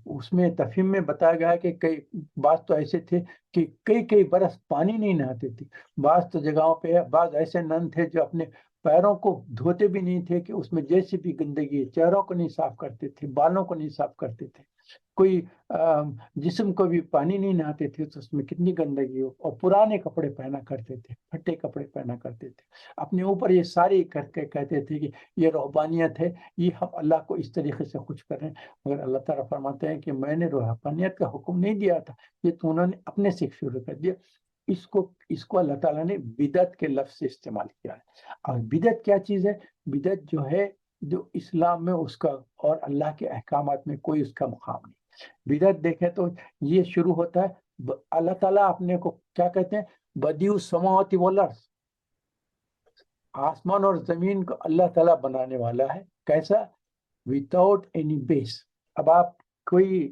اس میں تفہیم میں بتایا گیا ہے کہ کئی بعض تو ایسے تھے کہ کئی کئی برس پانی نہیں نہاتے تھے، بعض تو جگہوں پہ بعض ایسے نن تھے جو اپنے پیروں کو دھوتے بھی نہیں تھے کہ اس میں جیسی بھی گندگی ہے، چہروں کو نہیں صاف کرتے تھے، بالوں کو نہیں صاف کرتے تھے، کوئی جسم کو بھی پانی نہیں نہاتے تھے تو اس میں کتنی گندگی ہو، اور پرانے کپڑے پہنا کرتے تھے، پھٹے کپڑے پہنا کرتے تھے، اپنے اوپر یہ ساری کر کے کہتے تھے کہ یہ رہبانیت ہے، یہ ہم اللہ کو اس طریقے سے خوش کریں۔ مگر اللہ تعالیٰ فرماتے ہیں کہ میں نے رہبانیت کا حکم نہیں دیا تھا، یہ تو انہوں نے اپنے سے شروع کر دیا۔ اس کو اللہ تعالیٰ نے بدعت کے لفظ سے استعمال کیا ہے۔ اور بدعت کیا چیز ہے؟ بدعت جو ہے، جو اسلام میں اس کا اور اللہ کے احکامات میں کوئی اس کا مقام نہیں۔ بدعت دیکھیں تو یہ شروع ہوتا ہے، اللہ تعالیٰ اپنے کو کیا کہتے ہیں؟ بدیع السماوات والارض، آسمان اور زمین کو اللہ تعالیٰ بنانے والا ہے، کیسا؟ وداؤٹ اینی بیس۔ اب آپ کوئی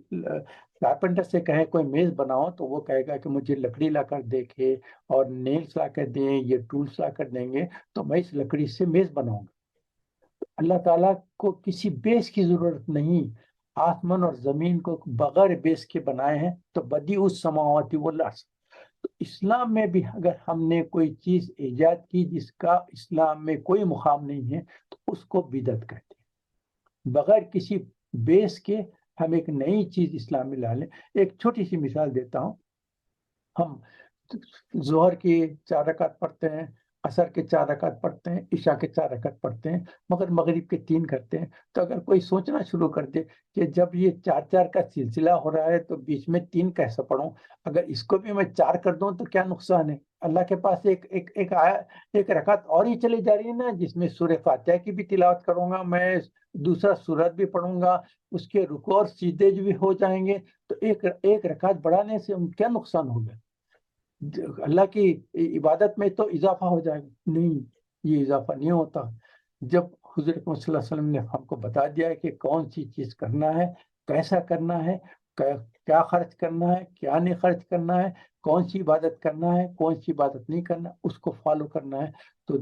کارپینٹر سے کہیں کوئی میز بناؤ تو وہ کہے گا کہ مجھے لکڑی لا کر دیکھے اور نیلس لا کر دیں، یہ ٹولس لا کر دیں گے تو میں اس لکڑی سے میز بناؤں گا۔ اللہ تعالیٰ کو کسی بیس کی ضرورت نہیں، آسمان اور زمین کو بغیر بیس کے بنائے ہیں، تو بدیع السماوات والارض۔ تو اسلام میں بھی اگر ہم نے کوئی چیز ایجاد کی جس کا اسلام میں کوئی مقام نہیں ہے تو اس کو بدعت کہتے ہیں۔ بغیر کسی بیس کے ہم ایک نئی چیز اسلام میں لا لیں۔ ایک چھوٹی سی مثال دیتا ہوں، ہم ظہر کی 4 رکعت پڑھتے ہیں، عصر کے 4 رکعت پڑھتے ہیں، عشاء کے 4 رکعت پڑھتے ہیں، مگر مغرب کے 3 کرتے ہیں۔ تو اگر کوئی سوچنا شروع کر دے کہ جب یہ 4 کا سلسلہ ہو رہا ہے تو بیچ میں 3 کیسے پڑھوں؟ اگر اس کو بھی میں 4 کر دوں تو کیا نقصان ہے؟ اللہ کے پاس ایک رکعت اور ہی چلی جا رہی ہے نا، جس میں سورہ فاتحہ کی بھی تلاوت کروں گا میں، دوسرا سورت بھی پڑھوں گا، اس کے رکوع اور سجدے بھی ہو جائیں گے، تو ایک رکعت بڑھانے سے کیا نقصان ہوگا؟ اللہ کی عبادت میں تو اضافہ ہو جائے گا؟ نہیں، یہ اضافہ نہیں ہوتا۔ جب حضرت صلی اللہ علیہ وسلم نے ہم کو بتا دیا ہے کہ کون سی چیز کرنا ہے، کیسا کرنا ہے، کیا خرچ کرنا ہے، کیا نہیں خرچ کرنا ہے، کون سی عبادت کرنا ہے، کون سی عبادت نہیں کرنا، اس کو فالو کرنا ہے۔ تو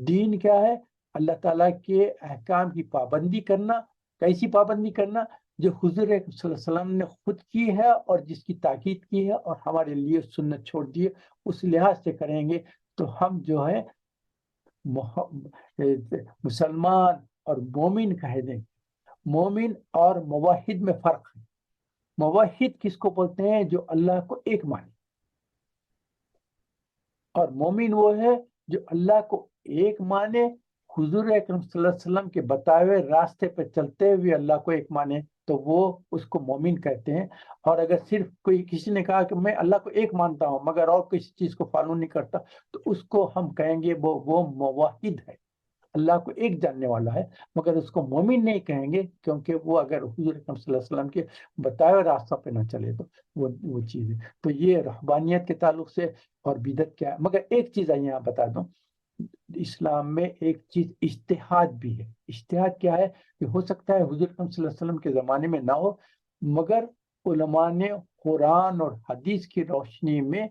دین کیا ہے؟ اللہ تعالیٰ کے احکام کی پابندی کرنا۔ کیسی پابندی کرنا؟ جو حضور صلی اللہ علیہ وسلم نے خود کی ہے اور جس کی تاکید کی ہے اور ہمارے لیے سنت چھوڑ دی ہے، اس لحاظ سے کریں گے تو ہم جو ہے مسلمان اور مومن کہہ دیں۔ مومن اور موحد میں فرق ہے۔ موحد کس کو بولتے ہیں؟ جو اللہ کو ایک مانے، اور مومن وہ ہے جو اللہ کو ایک مانے، حضور اکرم صلی اللہ علیہ وسلم کے بتائے ہوئے راستے پہ چلتے ہوئے اللہ کو ایک مانے، تو وہ اس کو مومن کہتے ہیں۔ اور اگر صرف کسی نے کہا کہ میں اللہ کو ایک مانتا ہوں مگر اور کسی چیز کو فالو نہیں کرتا، تو اس کو ہم کہیں گے وہ موحد ہے، اللہ کو ایک جاننے والا ہے، مگر اس کو مومن نہیں کہیں گے، کیونکہ وہ اگر حضور اکرم صلی اللہ علیہ وسلم کے بتائے ہوئے راستہ پہ نہ چلے تو وہ چیز ہے۔ تو یہ رہبانیت کے تعلق سے اور بدعت کیا ہے۔ مگر ایک چیز یہاں بتا دوں، اسلام میں ایک چیز اجتہاد بھی ہے۔ اجتہاد کیا ہے؟ کہ ہو سکتا ہے حضور اکرم صلی اللہ علیہ وسلم کے زمانے میں نہ ہو، مگر علماء نے قرآن اور حدیث کی روشنی میں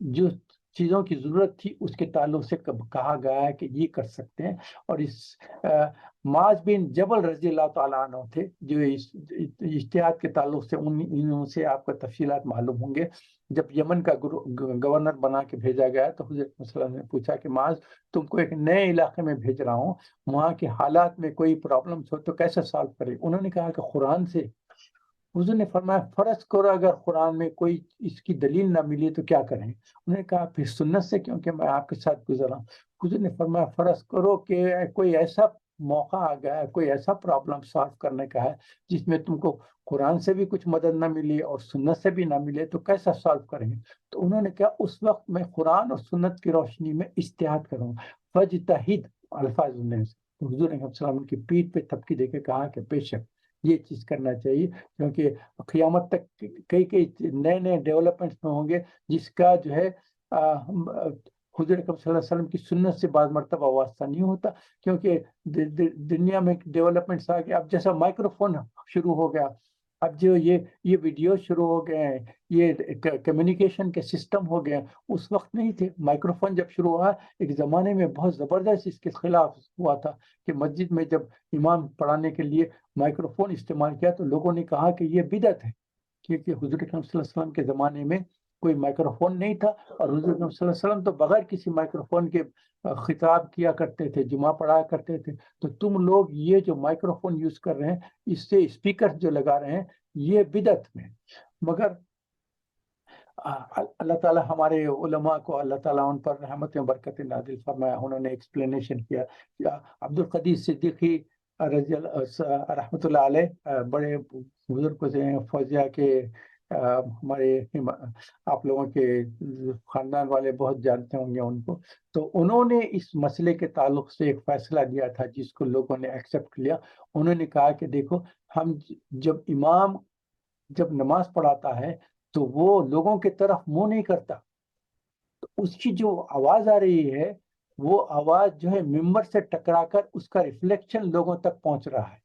جو چیزوں کی ضرورت تھی اس کے تعلق سے کہا گیا ہے کہ یہ کر سکتے ہیں. اور اس معاذ بن جبل رضی اللہ تعالیٰ عنہ تھے جو اس اجتہاد کے تعلق سے ان سے آپ کو تفصیلات معلوم ہوں گے. جب یمن کا گورنر بنا کے بھیجا گیا تو حضرت صلی اللہ علیہ وسلم نے پوچھا کہ معاذ تم کو ایک نئے علاقے میں بھیج رہا ہوں, وہاں کے حالات میں کوئی پرابلمس ہو تو کیسے سالو کرے. انہوں نے کہا کہ قرآن سے. حضور نے فرمایا فرض کرو اگر قرآن میں کوئی اس کی دلیل نہ ملی تو کیا کریں. انہوں نے کہا پھر سنت سے, کیونکہ میں آپ کے ساتھ گزرا ہوں. حضور نے فرمایا فرض کرو کہ کوئی ایسا موقع آ گیا ہے, کوئی ایسا پرابلم سالو کرنے کا ہے جس میں تم کو قرآن سے بھی کچھ مدد نہ ملی اور سنت سے بھی نہ ملے, تو کیسا سالو کریں گے. تو انہوں نے کہا اس وقت میں قرآن اور سنت کی روشنی میں اجتہاد کروں. فجتہد الفاظ نے حضور نے صلی اللہ علیہ وسلم کی پیٹھ پہ تھپکی دے کے کہا کہ بے شک یہ چیز کرنا چاہیے, کیونکہ قیامت تک کئی نئے ڈیولپمنٹس میں ہوں گے جس کا جو ہے حضور اکرم صلی اللہ علیہ وسلم کی سنت سے بعض مرتبہ واسطہ نہیں ہوتا, کیونکہ دنیا میں ڈیولپمنٹس آ گئے. اب جیسا مائکرو فون شروع ہو گیا, اب جو یہ ویڈیو شروع ہو گئے ہیں, یہ کمیونیکیشن کے سسٹم ہو گئے ہیں, اس وقت نہیں تھے. مائکرو فون جب شروع ہوا ایک زمانے میں بہت زبردست اس کے خلاف ہوا تھا کہ مسجد میں جب امام پڑھانے کے لیے مائکرو فون استعمال کیا تو لوگوں نے کہا کہ یہ بدعت ہے, کیونکہ حضور اکرم صلی اللہ علیہ وسلم کے زمانے میں کوئی مائکرو فون نہیں تھا, اور حضور اکرم صلی اللہ علیہ وسلم تو بغیر کسی مائکرو فون کے خطاب کیا کرتے تھے, جمعہ پڑھایا کرتے تھے. تو تم لوگ یہ جو مائکرو فون یوز کر رہے ہیں, اس سے اسپیکر جو لگا رہے ہیں, یہ بدعت میں. مگر اللہ تعالیٰ ہمارے علماء کو اللہ تعالیٰ ان پر رحمت و برکت نازل فرمایا. انہوں نے ایکسپلینیشن کیا. عبد القدیر صدیقی رحمۃ اللہ علیہ بڑے بزرگ ہیں فوزیہ کے, ہمارے آپ لوگوں کے خاندان والے بہت جانتے ہوں گے ان کو. تو انہوں نے اس مسئلے کے تعلق سے ایک فیصلہ لیا تھا جس کو لوگوں نے ایکسیپٹ لیا. انہوں نے کہا کہ دیکھو ہم جب امام جب نماز پڑھاتا ہے تو وہ لوگوں کی طرف منہ نہیں کرتا, تو اس کی جو آواز آ رہی ہے وہ آواز جو ہے ممبر سے ٹکرا کر اس کا ریفلیکشن لوگوں تک پہنچ رہا ہے.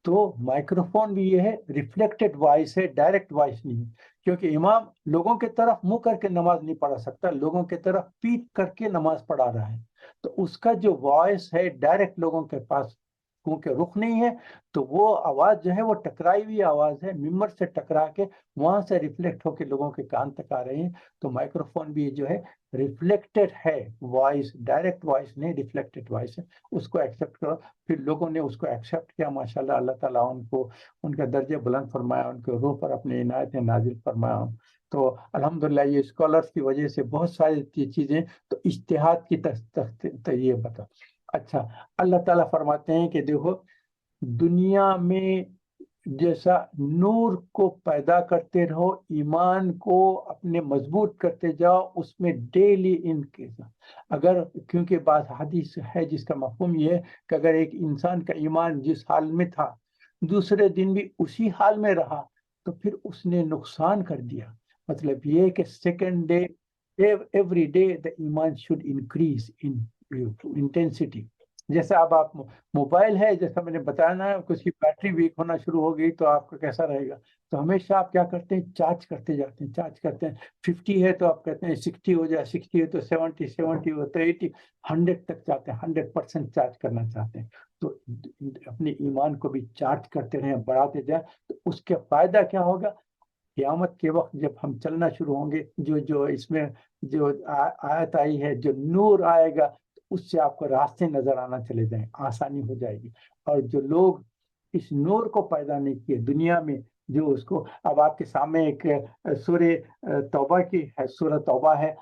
تو مائکرو فون بھی یہ ہے ریفلیکٹڈ وائس ہے, ڈائریکٹ وائس نہیں, کیونکہ امام لوگوں کے طرف منہ کر کے نماز نہیں پڑھا سکتا, لوگوں کے طرف پیٹ کر کے نماز پڑھا رہا ہے. تو اس کا جو وائس ہے ڈائریکٹ لوگوں کے پاس کیونکہ رخ نہیں ہے, تو وہ آواز جو ہے وہ ٹکرائی ہوئی آواز ہے, ممبر سے ٹکرا کے وہاں سے ریفلیکٹ ہو کے لوگوں کے کان تک آ رہے ہیں. تو مائکرو فون بھی جو ہے ریفلیکٹڈ ہے وائس, ڈائریکٹ وائس نہیں, ریفلیکٹڈ وائس ہے. اس کو ایکسیپٹ کرو. پھر لوگوں نے اس کو ایکسیپٹ کیا, ماشاءاللہ اللہ تعالیٰ ان کا درجہ بلند فرمایا, ان کے روح پر اپنی عنایتیں نازل فرمایا. تو الحمدللہ یہ اسکالرس کی وجہ سے بہت ساری چیزیں, تو اجتہاد کی یہ بتا. اچھا, اللہ تعالیٰ فرماتے ہیں کہ دیکھو دنیا میں جیسا نور کو پیدا کرتے رہو, ایمان کو اپنے مضبوط کرتے جاؤ, اس میں ڈیلی اگر, کیونکہ بعض حدیث ہے جس کا مفہوم یہ ہے کہ اگر ایک انسان کا ایمان جس حال میں تھا دوسرے دن بھی اسی حال میں رہا تو پھر اس نے نقصان کر دیا. مطلب یہ کہ second day every day the ایمان شوڈ انکریز ان انٹینسٹی. جیسے اب آپ موبائل ہے, جیسا میں نے بتایا نا, اس کی بیٹری ویک ہونا شروع ہو گئی تو آپ کا کیسا رہے گا. تو ہمیشہ آپ کیا کرتے ہیں, چارج کرتے جاتے ہیں, چارج کرتے ہیں. 50 ہے تو آپ کہتے ہیں 60 ہو جائے, 60 ہے تو 70, 70 ہو تو 80, 100 تک چاہتے ہیں, 100% چارج کرنا چاہتے ہیں. تو اپنے ایمان کو بھی چارج کرتے رہیں, بڑھاتے جائیں, تو اس کے فائدہ کیا ہوگا. قیامت کے وقت جب ہم چلنا شروع ہوں گے, جو اس میں جو آیت آئی ہے, جو نور آئے گا, اس سے آپ کو راستے نظر آنا چلے جائیں, آسانی ہو جائے گی. اور جو لوگ اس نور کو پیدا نہیں کیے دنیا میں, جو اس کو, اب آپ کے سامنے ایک سورہ توبہ کی ہے, سورہ توبہ ہے,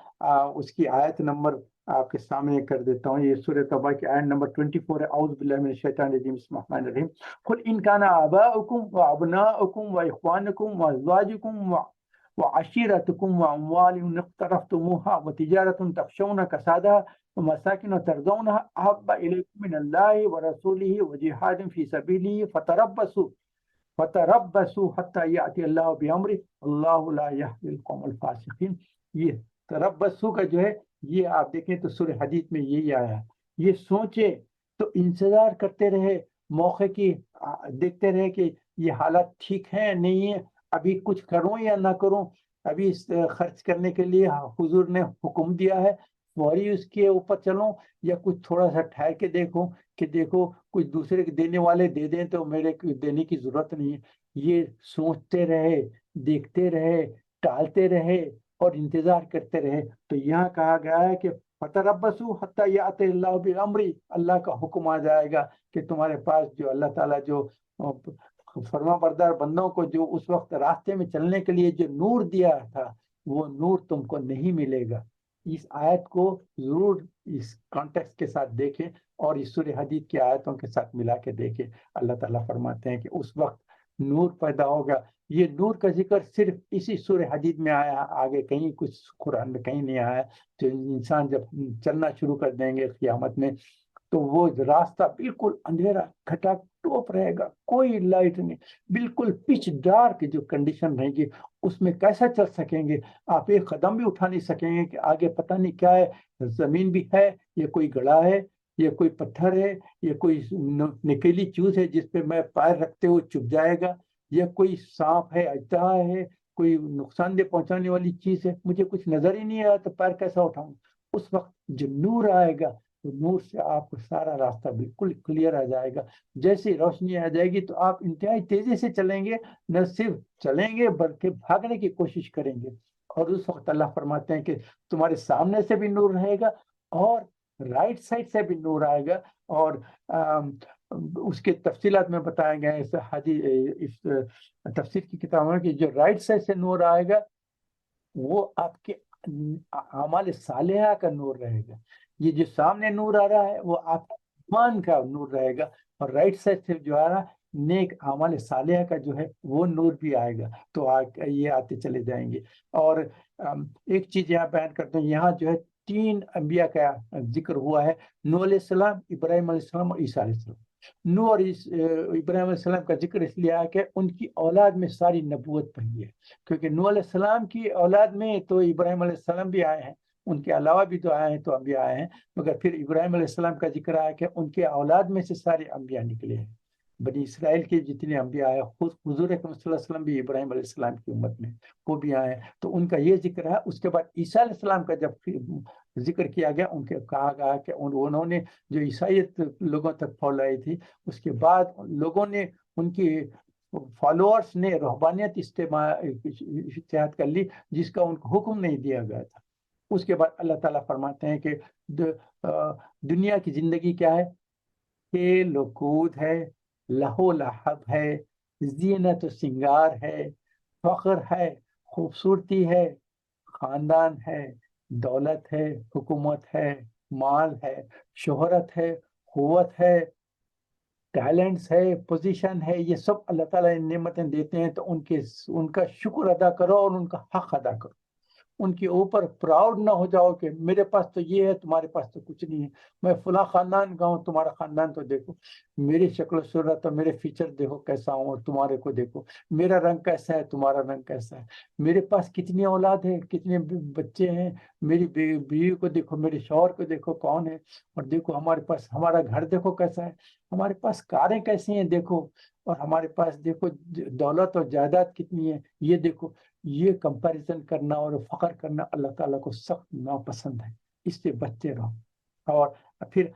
اس کی آیت نمبر آپ کے سامنے کر دیتا ہوں. یہ سورہ توبہ کی آیت نمبر 24 ہے. اعوذ باللہ من الشیطان الرجیم, بسم اللہ الرحمن الرحیم. قل ان کان آباؤکم وابناؤکم واخوانکم وازواجکم وعشیرتکم واموال اقترفتموها وتجارة تخشون کسادها ومساكن ترضونها أحب إليكم من الله ورسوله وجهاد في سبيله فتربصوا حتى يأتي الله بأمره الله لا يهدي القوم الفاسقين. یہ تربصوا کا جو ہے یہ آپ دیکھیں تو سورہ حدید میں یہی آیا ہے. یہ سوچے تو انتظار کرتے رہے موقع کی, دیکھتے رہے کہ یہ حالات ٹھیک ہے نہیں ہے, ابھی کچھ کروں یا نہ کروں، ابھی اس خرچ کرنے کے لیے حضور نے حکم دیا ہے، فوری اس کے اوپر چلوں، یا کچھ تھوڑا سا ٹھہر کے دیکھوں کہ دیکھو کچھ دوسرے کے دینے والے دے دیں تو میرے دینے کی ضرورت نہیں ہے. یہ سوچتے رہے، دیکھتے رہے، ٹالتے رہے اور انتظار کرتے رہے. تو یہاں کہا گیا ہے کہ فتربصوا حتی یأتی اللہ بامری، اللہ کا حکم آ جائے گا کہ تمہارے پاس جو اللہ تعالیٰ جو فرما بردار بندوں کو جو اس وقت راستے میں چلنے کے لیے جو نور دیا تھا، وہ نور تم کو نہیں ملے گا. اس آیت کو ضرور اس کانٹیکس کے ساتھ دیکھیں اور اس سورہ حدید کی آیتوں کے ساتھ ملا کے دیکھیں. اللہ تعالیٰ فرماتے ہیں کہ اس وقت نور پیدا ہوگا. یہ نور کا ذکر صرف اسی سورہ حدید میں آیا، آگے کہیں کچھ قرآن میں کہیں نہیں آیا. تو انسان جب چلنا شروع کر دیں گے قیامت میں تو وہ راستہ بالکل اندھیرا کھٹا ٹوپ رہے گا، کوئی لائٹ نہیں، بالکل پچ ڈارک جو کنڈیشن رہے گی. اس میں کیسا چل سکیں گے؟ آپ ایک قدم بھی اٹھا نہیں سکیں گے کہ آگے پتہ نہیں کیا ہے، زمین بھی ہے یا کوئی گڑھا ہے یا کوئی پتھر ہے یا کوئی نکیلی چیز ہے جس پہ میں پیر رکھتے ہوئے چپ جائے گا، یا کوئی سانپ ہے، اژدہا ہے، کوئی نقصان دہ پہنچانے والی چیز ہے. مجھے کچھ نظر ہی نہیں آیا تو پیر کیسا اٹھاؤں؟ اس وقت جو نور آئے گا تو نور سے آپ کو سارا راستہ بالکل کلیئر آ جائے گا. جیسی روشنی آ جائے گی تو آپ انتہائی تیزی سے چلیں گے، نہ صرف چلیں گے بلکہ بھاگنے کی کوشش کریں گے. اور اس وقت اللہ فرماتے ہیں کہ تمہارے سامنے سے بھی نور رہے گا اور رائٹ سائڈ سے بھی نور آئے گا. اور اس کے تفصیلات میں بتایا گیا ہے اس تفسیر کی کتابوں میں کہ جو رائٹ سائڈ سے نور آئے گا وہ آپ کے اعمال صالحہ کا نور رہے گا. یہ جو سامنے نور آ رہا ہے وہ آپ ایمان کا نور رہے گا، اور رائٹ سائڈ سے جو آ رہا نیک اعمال صالحہ کا جو ہے وہ نور بھی آئے گا. تو یہ آتے چلے جائیں گے. اور ایک چیز یہاں بیان کرتے ہیں، یہاں جو ہے 3 انبیاء کا ذکر ہوا ہے، نوح علیہ السلام، ابراہیم علیہ السلام اور عیسیٰ علیہ السلام. نوح اور ابراہیم علیہ السلام کا ذکر اس لیے آیا کہ ان کی اولاد میں ساری نبوت پہی ہے. کیونکہ نوح علیہ السلام کی اولاد میں تو ابراہیم علیہ السلام بھی آئے ہیں، ان کے علاوہ بھی تو آئے ہیں، تو انبیاء آئے ہیں، مگر پھر ابراہیم علیہ السلام کا ذکر آیا کہ ان کے اولاد میں سے سارے انبیاء نکلے ہیں. بنی اسرائیل کے جتنے انبیاء آئے، خود حضور اکرم صلی اللہ علیہ وسلم بھی ابراہیم علیہ السلام کی امت میں وہ بھی آئے ہیں، تو ان کا یہ ذکر ہے. اس کے بعد عیسیٰ علیہ السلام کا جب ذکر کیا گیا، ان کے کہا گیا کہ انہوں نے جو عیسائیت لوگوں تک پھیلائی تھی، اس کے بعد لوگوں نے، ان کی فالوورز نے رہبانیت اجتہاد کر لی جس کا ان کو حکم نہیں دیا گیا تھا. اس کے بعد اللہ تعالیٰ فرماتے ہیں کہ دنیا کی زندگی کیا ہے؟ کھیل و کود ہے، لہو لہب ہے، زینت و سنگار ہے، فخر ہے، خوبصورتی ہے، خاندان ہے، دولت ہے، حکومت ہے، مال ہے، شہرت ہے، قوت ہے، ٹیلنٹس ہے، پوزیشن ہے. یہ سب اللہ تعالیٰ نعمتیں دیتے ہیں، تو ان کا شکر ادا کرو اور ان کا حق ادا کرو. ان کے اوپر پراؤڈ نہ ہو جاؤ کہ میرے پاس تو یہ ہے، تمہارے پاس تو کچھ نہیں ہے. میں فلاں خاندان کا ہوں، تمہارا خاندان تو دیکھو، میری شکل و صورت اور میرے فیچر دیکھو کیسا ہوں، اور تمہارے کو دیکھو میرا رنگ کیسا ہے، تمہارا رنگ کیسا ہے، میرے پاس کتنی اولاد ہے، کتنے بچے ہیں، میری بیوی کو دیکھو، میرے شوہر کو دیکھو کون ہے، اور دیکھو ہمارے پاس ہمارا گھر دیکھو کیسا ہے، ہمارے پاس کاریں کیسی ہیں دیکھو، اور ہمارے پاس دیکھو دولت اور جائیداد کتنی ہے یہ دیکھو. یہ کمپیریزن کرنا اور فخر کرنا اللہ تعالیٰ کو سخت ناپسند ہے، اس سے بچتے رہو. اور پھر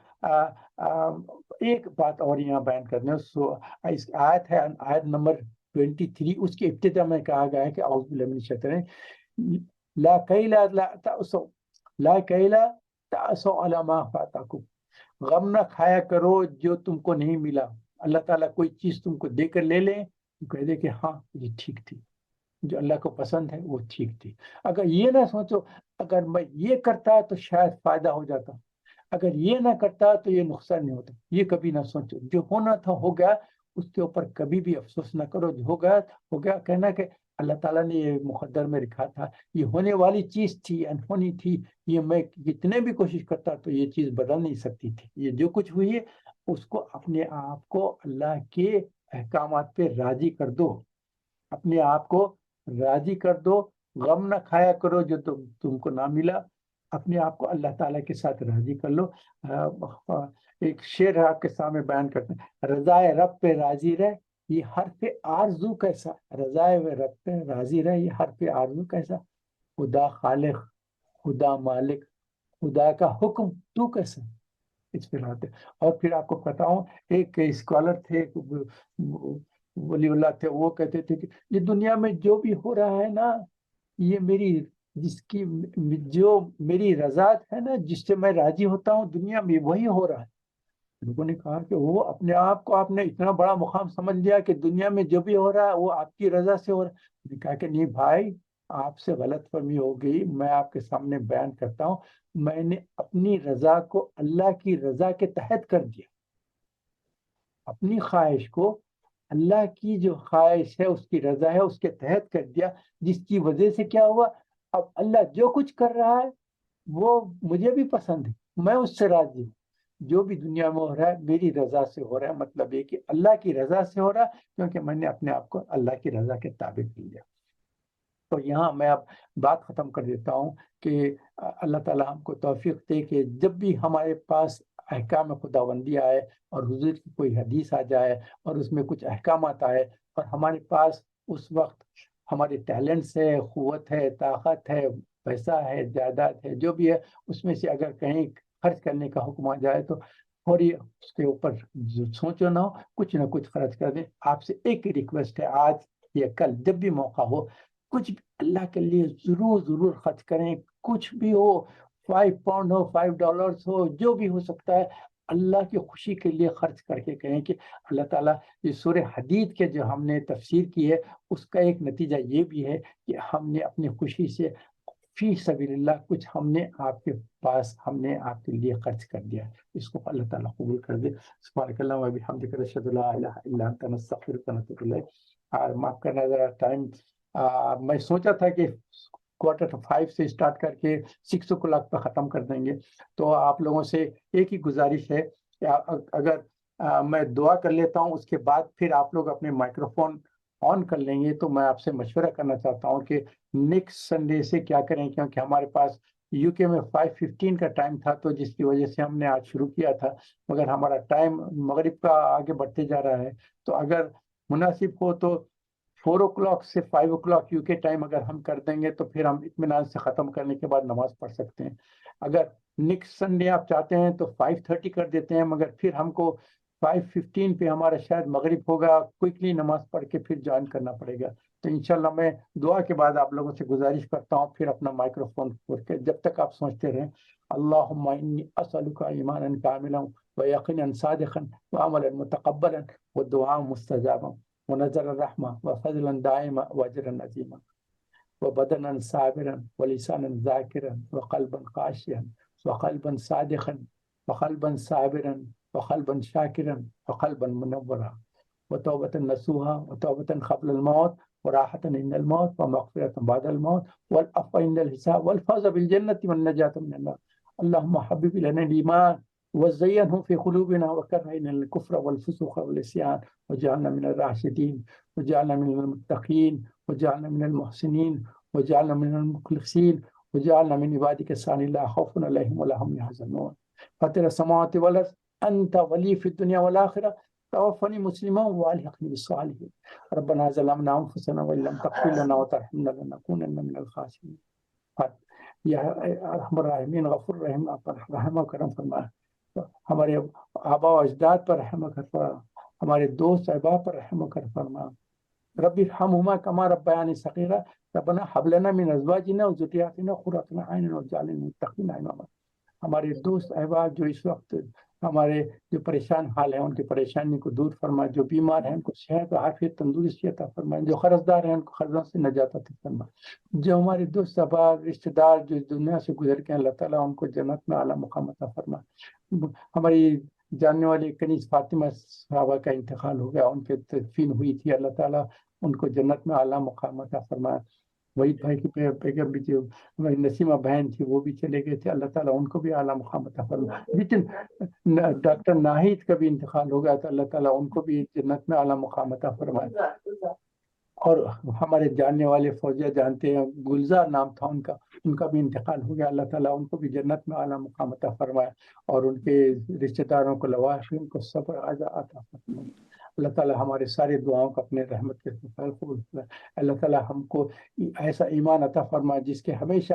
ایک بات اور یہاں بیان کرنے، اس آیت ہے، آیت نمبر 23، اس کی ابتدا میں کہا گیا ہے کہ اعوذ باللہ من الشیطان لا کیلا لا تأسوا، لا کیلا تأسوا علی ما فاتکم، غم نہ کھایا کرو جو تم کو نہیں ملا. اللہ تعالیٰ کوئی چیز تم کو دے کر لے لیں تو کہہ دے کہ ہاں یہ ٹھیک تھی، جو اللہ کو پسند ہے وہ ٹھیک تھی. اگر یہ نہ سوچو اگر میں یہ کرتا تو شاید فائدہ ہو جاتا، اگر یہ نہ کرتا تو یہ نقصان نہیں ہوتا. یہ کبھی نہ سوچو، جو ہونا تھا ہو گیا، اس کے اوپر کبھی بھی افسوس نہ کرو. جو ہو گیا ہو گیا، کہنا کہ اللہ تعالیٰ نے یہ مقدر میں لکھا تھا، یہ ہونے والی چیز تھی، انہونی تھی، یہ میں کتنے بھی کوشش کرتا تو یہ چیز بدل نہیں سکتی تھی. یہ جو کچھ ہوئی ہے اس کو اپنے آپ کو اللہ کے احکامات پہ راضی کر دو، اپنے آپ کو راضی کر دو. غم نہ کھایا کرو جو تم کو نہ ملا، اپنے آپ کو اللہ تعالیٰ کے ساتھ راضی کر لو. ایک شعر آپ کے سامنے بیان کرتے ہیں، رضائے رب پہ راضی رہ، یہ حرف آرزو کیسا، رضائے و رب پہ راضی رہے، یہ حرف آرزو کیسا، خدا خالق، خدا مالک، خدا کا حکم تو کیسا، اس پہ آتے۔ اور پھر آپ کو بتاؤں، ایک اسکالر تھے، ایک ولی اللہ تھے، وہ کہتے تھے کہ یہ دنیا میں جو بھی ہو رہا ہے نا، یہ میری جس کی جو میری رضا ہے نا، جس سے میں راضی ہوتا ہوں دنیا میں، وہی ہو رہا ہے۔ لوگوں نے کہا کہ وہ اپنے آپ کو آپ نے اتنا بڑا مقام سمجھ لیا کہ دنیا میں جو بھی ہو رہا ہے وہ آپ کی رضا سے ہو رہا ہے۔ میں نے کہا کہ نہیں بھائی، آپ سے غلط فہمی ہو گئی، میں آپ کے سامنے بیان کرتا ہوں، میں نے اپنی رضا کو اللہ کی رضا کے تحت کر دیا، اپنی خواہش کو اللہ کی جو خواہش ہے، اس کی رضا ہے، اس کے تحت کر دیا، جس کی وجہ سے کیا ہوا، اب اللہ جو کچھ کر رہا ہے وہ مجھے بھی پسند ہے، میں اس سے راضی ہوں، جو بھی دنیا میں ہو رہا ہے میری رضا سے ہو رہا ہے، مطلب یہ کہ اللہ کی رضا سے ہو رہا ہے، کیونکہ میں نے اپنے آپ کو اللہ کی رضا کے تابع کر لیا۔ تو یہاں میں اب بات ختم کر دیتا ہوں کہ اللہ تعالیٰ ہم کو توفیق دے کہ جب بھی ہمارے پاس احکام خداوندی آئے اور حضور کی کوئی حدیث آ جائے اور اس میں کچھ احکامات آئے، اور ہمارے پاس اس وقت ہمارے ٹیلنٹس ہے، قوت ہے، طاقت ہے، پیسہ ہے، جائیداد ہے، جو بھی ہے، اس میں سے اگر کہیں خرچ کرنے کا حکم آ جائے تو فوری اس کے اوپر سوچو نہ ہو، کچھ نہ کچھ خرچ کر دیں۔ آپ سے ایک ہی ریکویسٹ ہے، آج یا کل جب بھی موقع ہو، کچھ بھی اللہ کے لیے ضرور ضرور خرچ کریں، کچھ بھی ہو، 5 پاؤنڈ ہو، $5 ہو، جو بھی ہو سکتا ہے، اللہ کی خوشی کے لیے خرچ کر کے کہیں کہ اللہ تعالیٰ، یہ سورہ حدید کے جو ہم نے تفسیر کی ہے، اس کا ایک نتیجہ یہ بھی ہے کہ ہم نے اپنی خوشی سے فی سبیل اللہ کچھ ہم نے آپ کے پاس، ہم نے آپ کے لیے خرچ کر دیا، اس کو اللہ تعالیٰ قبول کر دے۔ سبحانک اللہم و بحمدک، اشہد ان لا الہ الا انت، نستغفرک و نتوب الیک۔ معاف کرنا ذرا ٹائم، میں سوچا تھا کہ 4:45 سے اسٹارٹ کر کے 6 o'clock پہ ختم کر دیں گے، تو آپ لوگوں سے ایک ہی گزارش ہے کہ اگر میں دعا کر لیتا ہوں، اس کے بعد پھر آپ لوگ اپنے مائکروفون آن کر لیں گے، تو میں آپ سے مشورہ کرنا چاہتا ہوں کہ نیکسٹ سنڈے سے کیا کریں، کیونکہ ہمارے پاس یو کے میں 5:15 کا ٹائم تھا، تو جس کی وجہ سے ہم نے آج شروع کیا تھا، مگر ہمارا ٹائم مغرب کا آگے بڑھتے جا رہا ہے، تو اگر مناسب ہو تو 4 o'clock سے 5 o'clock یو کے ٹائم اگر ہم کر دیں گے تو پھر ہم اطمینان سے ختم کرنے کے بعد نماز پڑھ سکتے ہیں۔ اگر نیکسٹ سنڈے آپ چاہتے ہیں تو 5:30 کر دیتے ہیں، مگر پھر ہم کو 5:15 پہ ہمارا شاید مغرب ہوگا، کوئکلی نماز پڑھ کے پھر جوائن کرنا پڑے گا۔ تو انشاءاللہ میں دعا کے بعد آپ لوگوں سے گزارش کرتا ہوں، پھر اپنا مائکروفون کھول کے جب تک آپ سوچتے رہیں، اللہم انی اسألک ایمانا کاملا ویقینا صادقا وعملا متقبلا ودعاء مستجابا ونظر الرحمة وفضلا دائما وأجرا عظيما وبدنا صابرا ولسانا ذاكرا وقلبا خاشعا وقلبا صادقا وقلبا صابرا وقلبا شاكرا وقلبا منورا وتوبة نصوحا وتوبة قبل الموت وراحة عند الموت ومغفرة بعد الموت والعفو عند الحساب والفوز بالجنة والنجاة من النار۔ اللهم حبب إلينا الإيمان وزينه في قلوبنا وكره إلينا الكفر والفسوق والعصيان وجعلنا من الراشدين وجعلنا من المتقين وجعلنا من المحسنين وجعلنا من المخلصين وجعلنا من عبادك الصالحين لا خوف عليهم ولا هم يحزنون فاطر السماوات والأرض أنت ولي في الدنيا والآخرة توفني مسلما والحقني بالصالحين ربنا ظلمنا أنفسنا وإن لم تغفر لنا وترحمنا لنكونن من الخاسرين۔ یا ارحم الراحمین غفور رحیم، آپ پر رحم و کرم فرما، ہمارے آبا و اجداد پر رحم و کرم فرما، ہمارے دوست احباب پر رحم و کرم فرما، رب ارحمہما کما ربیانی صغیرا، ربنا هب لنا من ازواجنا وذریاتنا قرۃ اعین واجعلنا للمتقین اماما۔ ہمارے دوست احباب جو اس وقت ہمارے جو پریشان حال ہیں، ان کی پریشانی کو دور فرما، جو بیمار ہیں ان کو صحت و عافیت تندرستی عطا فرما، جو قرض دار ہیں ان کو قرضوں سے نجات عطا فرما، جو ہمارے دوست احباب رشتہ دار جو اس دنیا سے گزر کے ہیں، اللہ تعالیٰ ان کو جنت میں اعلیٰ مقام عطا فرما۔ ہماری جاننے والی کنیز فاطمہ صحابہ کا انتقال ہو گیا، ان کی تدفین ہوئی تھی، اللہ تعالیٰ ان کو جنت میں اعلیٰ مقام عطا فرما۔ وحید بھائی کی بیگم بھی جو ہماری نسیمہ بہن تھی وہ بھی چلے گئے تھے، اللہ تعالیٰ ان کو بھی اعلیٰ مقام عطا فرما۔ لیکن ڈاکٹر ناہید کا بھی انتقال ہو گیا تو اللہ تعالیٰ ان کو بھی جنت میں اعلیٰ مقام عطا فرمائے۔ اور ہمارے جاننے والے فوجیہ جانتے ہیں، گلزار نام تھا ان کا بھی انتقال ہو گیا، اللہ تعالیٰ ان کو بھی جنت میں اعلیٰ مقام عطا فرمائے، اور ان کے رشتہ داروں کو لواحقین کو صبر عطا فرمائے۔ اللہ تعالیٰ ہمارے سارے دعاؤں کو اپنے رحمت کے ساتھ قبول فرمائے. اللہ تعالیٰ ہم کو ایسا ایمان عطا فرمائے جس کے ہمیشہ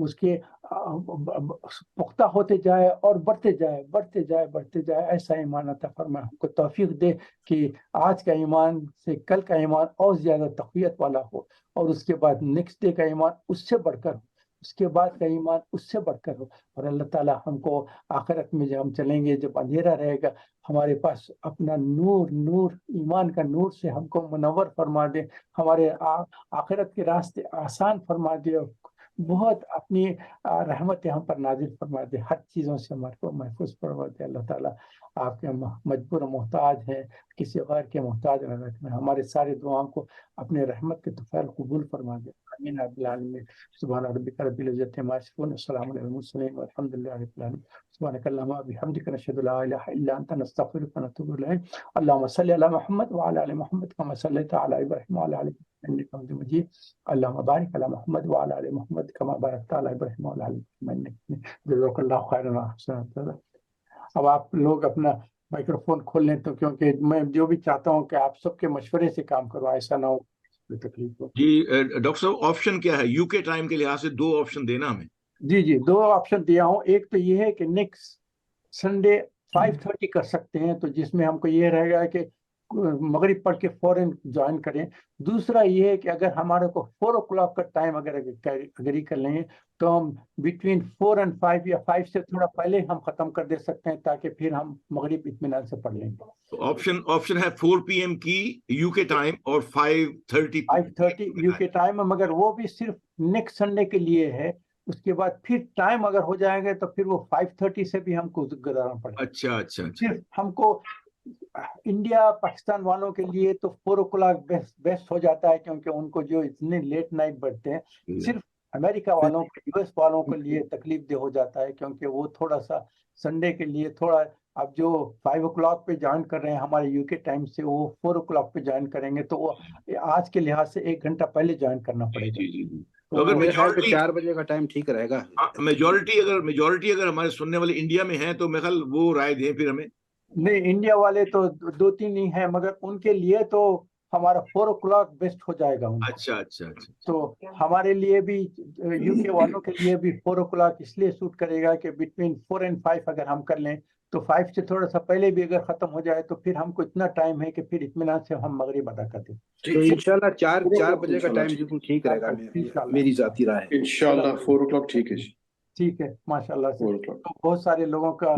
اس کے پختہ ہوتے جائے اور بڑھتے جائے بڑھتے جائے بڑھتے جائے. ایسا ایمان عطا فرمائے. ہم کو توفیق دے کہ آج کا ایمان سے کل کا ایمان اور زیادہ تقویت والا ہو، اور اس کے بعد نیکسٹ ڈے کا ایمان اس سے بڑھ کر ہو، اس کے بعد کا ایمان اس سے بڑھ کر ہو. اور اللہ تعالیٰ ہم کو آخرت میں جب ہم چلیں گے، جب اندھیرا رہے گا، ہمارے پاس اپنا نور، نور ایمان کا نور سے ہم کو منور فرما دے، ہمارے آخرت کے راستے آسان فرما دے، اور بہت اپنی رحمت ہم پر نازل فرما دے، ہر چیزوں سے ہمارے کو محفوظ فرما دے. اللہ تعالیٰ آپ کے مجبور محتاج ہیں، کسی غیر کے محتاج نہ رکھنا. ہمارے سارے دعاؤں کو اپنے رحمت کے طفیل قبول فرما دے. آمین رب العالمین. سبحان ربک رب العزۃ عما یصفون، السلام علی المرسلین والحمد للہ رب العالمین. سبحانک اللہم وبحمدک، نشہد لا الہ الا انت، نستغفرک ونتوب الیک. اللہم صلی علی محمد وعلی آل محمد کما صلیت علی ابراہیم وعلی آل ابراہیم انک حمید مجید. اللہم بارک علی محمد وعلی آل محمد کما بارکت علی ابراہیم وعلی آل ابراہیم انک حمید مجید. جزاک اللہ خیرا وحسن. اب آپ لوگ اپنا مائکروفون کھول لیں تو، کیونکہ میں جو بھی چاہتا ہوں کہ آپ سب کے مشورے سے کام کرو، ایسا نہ ہو کوئی تکلیف ہو. جی ڈاکٹر صاحب، آپشن کیا ہے یو کے ٹائم کے لحاظ سے؟ 2 آپشن دینا ہمیں. جی 2 آپشن دیا ہوں. ایک تو یہ ہے کہ نیکسٹ سنڈے 5:30 کر سکتے ہیں، تو جس میں ہم کو یہ رہے گا کہ مغرب پڑھ کے فوراً جوائن کریں. دوسرا یہ ہے کہ اگر ہمارے کو 4 o'clock کا ٹائم اگر اگری کر لیں تو ہم بٹوین 4 and 5 یا 5 سے تھوڑا پہلے ہم ختم کر دے سکتے ہیں، تاکہ پھر ہم مغرب اطمینان سے پڑھ لیں گے. آپشن ہے 4 PM کی یو کے ٹائم اور 5:30 یو کے ٹائم، مگر وہ بھی صرف نیکسٹ سنڈے کے لیے ہے. اس کے بعد پھر ٹائم اگر ہو جائے گا تو پھر وہ 5:30 سے بھی ہم کو گزارنا پڑے گا. اچھا. صرف ہم کو انڈیا پاکستان والوں کے لیے تو 4 o'clock بیسٹ ہو جاتا ہے، کیونکہ ان کو جو اتنے لیٹ نائٹ بڑھتے ہیں. صرف امریکہ والوں کو، US والوں کے لیے تکلیف دہ ہو جاتا ہے، کیونکہ وہ تھوڑا سا سنڈے کے لیے تھوڑا، اب جو 5 o'clock پہ جوائن کر رہے ہیں ہمارے یو کے ٹائم سے، وہ 4 o'clock پہ جوائن کریں گے، تو وہ آج کے لحاظ سے 1 گھنٹہ پہلے جوائن کرنا پڑے گا. تو اگر میجورٹی 4 بجے کا ٹائم ٹھیک رہے گا. میجورٹی اگر ہمارے سننے والے انڈیا میں ہیں تو میرے خیال وہ رائے دیں پھر ہمیں. نہیں، انڈیا والے تو 2-3 ہی ہیں، مگر ان کے لیے تو ہمارا 4 o'clock بیسٹ ہو جائے گا. اچھا. تو ہمارے لیے بھی، یو کے والوں کے لیے بھی 4 o'clock اس لیے سوٹ کرے گا کہ بٹوین 4 and 5 اگر ہم کر لیں تو 5 سے تھوڑا سا پہلے بھی اگر ختم ہو جائے تو پھر ہم کو اتنا ٹائم ہے کہ پھر اطمینان سے ہم مغرب ادا کر دیں. تو انشاءاللہ 4 بجے کا ٹائم بالکل ٹھیک رہے گا، میری ذاتی رائے ہے. انشاءاللہ 4 o'clock ٹھیک ہے جی. ٹھیک ہے، ماشاءاللہ سے 4 o'clock بہت سارے لوگوں کا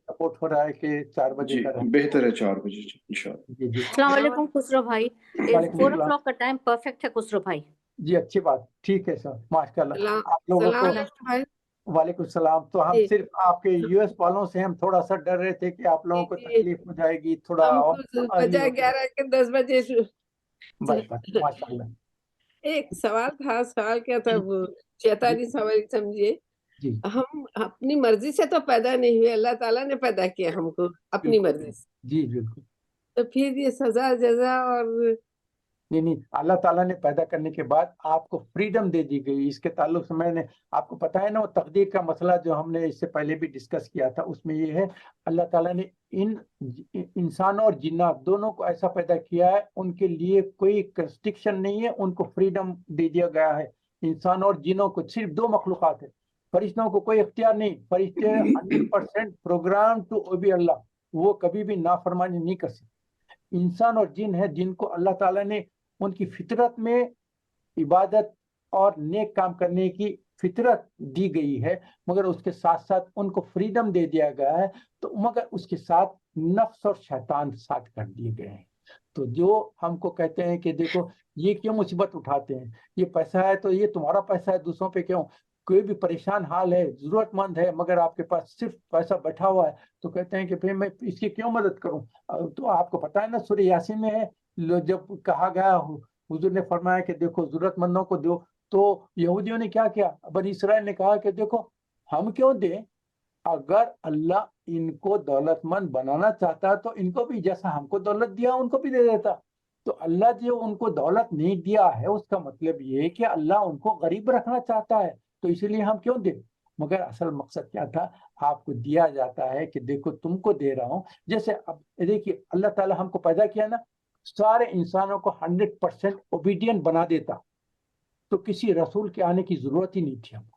سپورٹ ہو رہا ہے کہ 4 بجے جی کا بہتر ہے 4 بجے انشاءاللہ. السلام علیکم خسرو بھائی. 4 o'clock کا ٹائم پرفیکٹ ہے خسرو بھائی. جی اچھی بات، ٹھیک ہے سر، ماشاء اللہ. آپ لوگوں کو وعلیکم السلام. تو ہم صرف آپ کے US والوں سے ہم تھوڑا سا ڈر رہے تھے کہ آپ لوگوں کو تکلیف ہو جائے گی تھوڑا، اور 11 کے 10 بجے. ماشاء اللہ. ایک سوال کیا تھا، وہ شیطانی سوال سمجھیے. ہم اپنی مرضی سے تو پیدا نہیں ہوئے، اللہ تعالیٰ نے پیدا کیا ہم کو اپنی مرضی سے. جی بالکل. تو پھر یہ سزا جزا اور نہیں، اللہ تعالیٰ نے پیدا کرنے کے بعد آپ کو فریڈم دے دی گئی. اس کے تعلق سے میں نے آپ کو پتا ہے نا، وہ تقدیر کا مسئلہ جو ہم نے اس سے پہلے بھی ڈسکس کیا تھا، اس میں یہ ہے اللہ تعالیٰ نے انسانوں اور جنات دونوں کو ایسا پیدا کیا ہے، ان کے لیے کوئی کنسٹرکشن نہیں ہے، ان کو فریڈم دے دیا گیا ہے. انسانوں اور جنوں کو صرف 2 مخلوقات ہے. فرشتوں کو کوئی اختیار نہیں. فرشتے 100% پروگرام ٹو اوبی اللہ، وہ کبھی بھی نافرمانی نہیں کر سکتے. انسان اور جن ہے جن کو اللہ تعالیٰ نے ان کی فطرت میں عبادت اور نیک کام کرنے کی فطرت دی گئی ہے، مگر اس کے ساتھ ساتھ ان کو فریڈم دے دیا گیا ہے. تو مگر اس کے ساتھ نفس اور شیطان ساتھ کر دیے گئے ہیں. تو جو ہم کو کہتے ہیں کہ دیکھو یہ کیوں مصیبت اٹھاتے ہیں، یہ پیسہ ہے تو یہ تمہارا پیسہ ہے، دوسروں پہ کیوں. کوئی بھی پریشان حال ہے، ضرورت مند ہے، مگر آپ کے پاس صرف پیسہ بیٹھا ہوا ہے، تو کہتے ہیں کہ پھر میں اس کی کیوں مدد کروں. تو آپ کو پتا ہے نا، سورہ یاسین میں ہے، جب کہا گیا حضور نے فرمایا کہ دیکھو ضرورت مندوں کو دو، تو یہودیوں نے کیا کیا، بنی اسرائیل نے کہا کہ دیکھو ہم کیوں دیں، اگر اللہ ان کو دولت مند بنانا چاہتا تو ان کو بھی جیسا ہم کو دولت دیا ان کو بھی دے دیتا. تو اللہ جو ان کو دولت نہیں دیا ہے، اس کا مطلب یہ ہے کہ اللہ ان کو غریب رکھنا چاہتا ہے، تو اسی لیے ہم کیوں دیں. مگر اصل مقصد کیا تھا، آپ کو دیا جاتا ہے کہ دیکھو تم کو دے رہا ہوں. جیسے اب دیکھیے اللہ تعالیٰ ہم کو پیدا کیا نا, سارے انسانوں کو 100% اوبیڈینٹ بنا دیتا, تو کسی رسول کے آنے کی ضرورت ہی نہیں تھی ہم کو.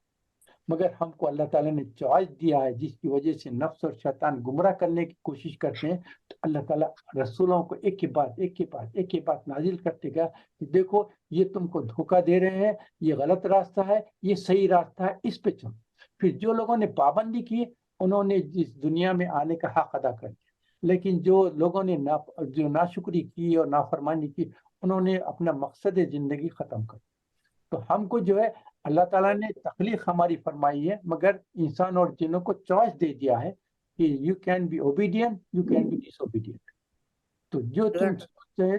مگر ہم کو اللہ تعالیٰ نے چوائس دیا ہے, جس کی وجہ سے نفس اور شیطان گمراہ کرنے کی کوشش کرتے ہیں. تو اللہ تعالیٰ رسولوں کو ایک کے بعد نازل کرتے گا کہ دیکھو یہ تم کو دھوکہ دے رہے ہیں, یہ غلط راستہ ہے, یہ صحیح راستہ ہے, اس پہ چلو. پھر جو لوگوں نے پابندی کی انہوں نے اس دنیا میں آنے کا حق ادا کر دیا, لیکن جو لوگوں نے جو ناشکری کی اور نافرمانی کی انہوں نے اپنا مقصد زندگی ختم کر. تو ہم کو جو ہے اللہ تعالیٰ نے تخلیق ہماری فرمائی ہے, مگر انسان اور جنوں کو چوائس دے دیا ہے کہ you can be obedient, you can be disobedient. تو جو تم سوچتے ہیں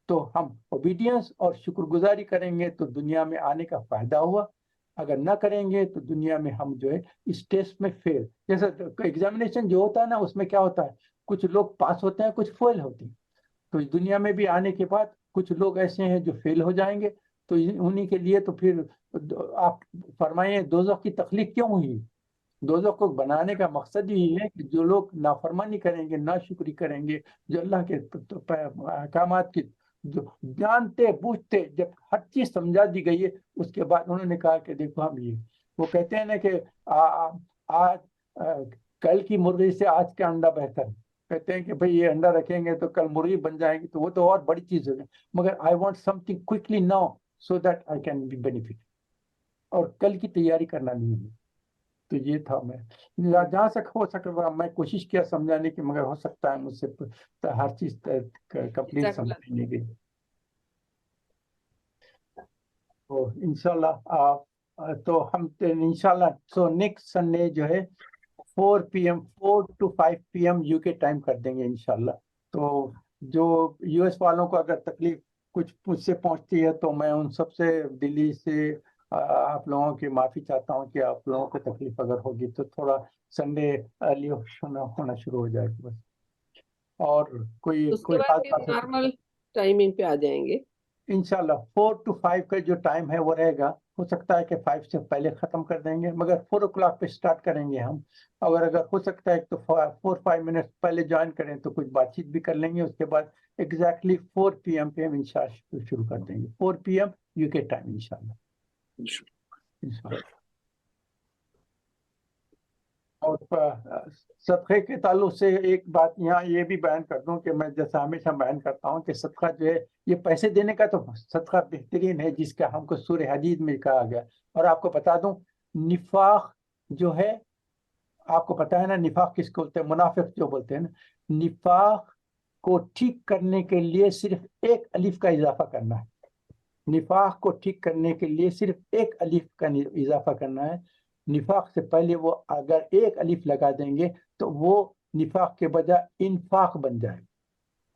تو ہم اوبیڈینس اور شکر گزاری کریں گے تو دنیا میں آنے کا فائدہ ہوا, اگر نہ کریں گے تو دنیا میں ہم جو ہے اس ٹیسٹ میں فیل. جیسے ایگزامینیشن جو ہوتا ہے نا, اس میں کیا ہوتا ہے, کچھ لوگ پاس ہوتے ہیں, کچھ فیل ہوتے ہیں. تو دنیا میں بھی آنے کے بعد کچھ لوگ ایسے ہیں جو فیل ہو جائیں گے. تو انہی کے لیے تو پھر آپ فرمائیں دوزخ کی تخلیق کیوں ہوئی؟ دوزخ کو بنانے کا مقصد یہی ہے کہ جو لوگ نافرمانی کریں گے, ناشکری کریں گے, جو اللہ کے احکامات کی جو جانتے بوجھتے, جب ہر چیز سمجھا دی گئی ہے اس کے بعد انہوں نے کہا کہ دیکھو ہم یہ, وہ کہتے ہیں نا کہ کل کی مرغی سے آج کا انڈا بہتر ہے. کہتے ہیں کہ بھئی یہ انڈا رکھیں گے تو کل مرغی بن جائیں گی, تو وہ تو اور بڑی چیز ہوگی, مگر I want something quickly now so that I can be benefit. اور کل کی تیاری کرنا نہیں ہے. تو یہ تھا, میں جہاں تک ہو سکتا میں کوشش کیا سمجھانے کی, مگر ہو سکتا ہے مجھ سے ہر چیز کمپلیٹ سمجھ نہیں گئی. تو انشاءاللہ تو ہم انشاءاللہ تو نیکسٹ سنڈے جو ہے 4 to 5 PM UK ٹائم کر دیں گے انشاءاللہ. تو جو US والوں کو اگر تکلیف کچھ مجھ سے پہنچتی ہے تو میں ان سب سے دلی سے آپ لوگوں کی معافی چاہتا ہوں کہ آپ لوگوں کو تکلیف اگر ہوگی تو تھوڑا سنڈے ارلی ہونا شروع ہو جائے گا بس. اور کوئی خاص بات نارمل ٹائمنگ پہ آ جائیں گے انشاءاللہ. 4 to 5 کا جو ٹائم ہے وہ رہے گا. ہو سکتا ہے کہ 5 سے پہلے ختم کر دیں گے, مگر 4 o'clock پہ سٹارٹ کریں گے ہم. اگر ہو سکتا ہے تو 4-5 منٹ پہلے جوائن کریں تو کچھ بات چیت بھی کر لیں گے. اس کے بعد ایگزیکٹلی 4 PM پہ ہم انشاءاللہ شروع کر دیں گے. 4 PM UK ٹائم انشاءاللہ. اور صدقے کے تعلق سے ایک بات یہاں یہ بھی بیان کر دوں کہ میں جیسا ہمیشہ بیان کرتا ہوں کہ صدقہ جو ہے یہ پیسے دینے کا تو صدقہ بہترین ہے جس کا ہم کو سورہ حدید میں کہا گیا. اور آپ کو بتا دوں نفاق جو ہے, آپ کو پتا ہے نا نفاق کس کو بولتے ہیں, منافق جو بولتے ہیں نا, نفاق کو ٹھیک کرنے کے لیے صرف ایک الف کا اضافہ کرنا ہے. نفاق کو ٹھیک کرنے کے لیے صرف ایک الف کا اضافہ کرنا ہے. نفاق سے پہلے وہ اگر ایک الف لگا دیں گے تو وہ نفاق کے بجائے انفاق بن جائے.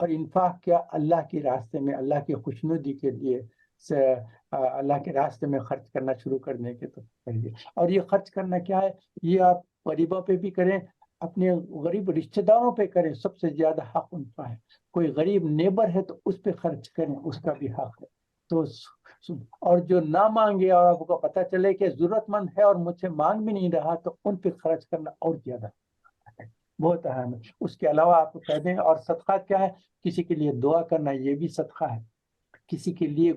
اور انفاق کیا, اللہ کے راستے میں, اللہ کی خوشنودی کے لیے اللہ کے راستے میں خرچ کرنا شروع کرنے کے تو کریے. اور یہ خرچ کرنا کیا ہے, یہ آپ غریبوں پہ بھی کریں, اپنے غریب رشتہ داروں پہ کریں, سب سے زیادہ حق ان کا ہے. کوئی غریب نیبر ہے تو اس پہ خرچ کریں, اس کا بھی حق ہے. تو اور جو نہ مانگے اور آپ کو پتہ چلے کہ ضرورت مند ہے اور مجھ سے مانگ بھی نہیں رہا تو ان پہ خرچ کرنا اور زیادہ بہت اہم ہے. اس کے علاوہ آپ کو کہہ دیں, اور صدقہ کیا ہے, کسی کے لیے دعا کرنا یہ بھی صدقہ ہے, کسی کے لیے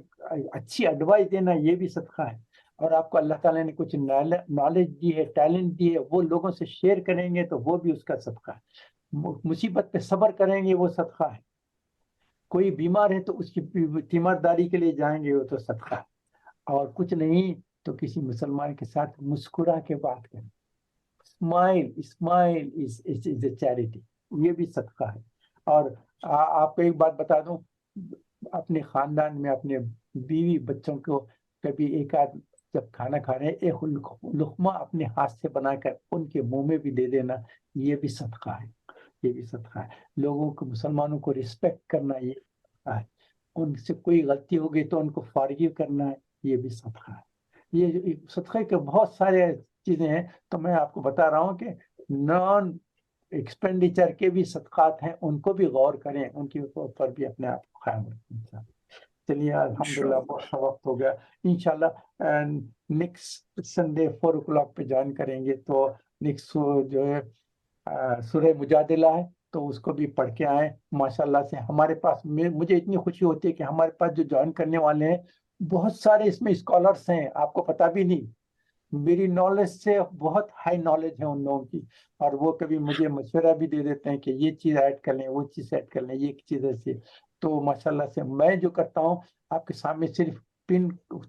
اچھی ایڈوائس دینا یہ بھی صدقہ ہے. اور آپ کو اللہ تعالیٰ نے کچھ نالج دی ہے, ٹیلنٹ دی ہے, وہ لوگوں سے شیئر کریں گے تو وہ بھی اس کا صدقہ ہے. مصیبت پہ صبر کریں گے وہ صدقہ ہے. کوئی بیمار ہے تو اس کی تیمارداری کے لیے جائیں گے وہ تو صدقہ ہے. اور کچھ نہیں تو کسی مسلمان کے ساتھ مسکرا کے بات کریں. اسمائل از اے چیریٹی, یہ بھی صدقہ ہے. اور آپ کو ایک بات بتا دوں, اپنے خاندان میں اپنے بیوی بچوں کو کبھی ایک آدھ جب کھانا کھا رہے ہیں ایک لقمہ اپنے ہاتھ سے بنا کر ان کے منہ میں بھی دے دینا, یہ بھی صدقہ ہے. یہ بھی صدقہ ہے. لوگوں کو, مسلمانوں کو رسپیکٹ کرنا یہ صدقہ ہے. ان سے کوئی غلطی ہوگی تو ان کو فارگیو کرنا ہے, یہ بھی صدقہ ہے. یہ صدقے کے بہت سارے چیزیں ہیں. تو میں آپ کو بتا رہا ہوں کہ نان ایکسپینڈیچر کے بھی صدقات ہیں, ان کو بھی غور کریں, ان کے اوپر بھی اپنے آپ کو خیال رکھیں. چلیے الحمدللہ بہت سا وقت ہو گیا. انشاءاللہ نیکسٹ سنڈے 4 o'clock پہ جوائن کریں گے. تو نیکسٹ جو ہے سورہ مجادلہ ہے تو اس کو بھی پڑھ کے آئیں ماشاءاللہ سے. ہمارے پاس مجھے اتنی خوشی ہوتی ہے کہ ہمارے پاس جو جوائن کرنے والے ہیں بہت سارے اس میں اسکالرس ہیں, آپ کو پتا بھی نہیں. میری نالج سے بہت ہائی نالج ہے ان لوگوں کی, اور وہ کبھی مجھے مشورہ بھی دے دیتے ہیں کہ یہ چیز ایڈ کر لیں, وہ چیز ایڈ کر لیں, یہ چیز ایسی. تو ماشاءاللہ سے میں جو کرتا ہوں آپ کے سامنے صرف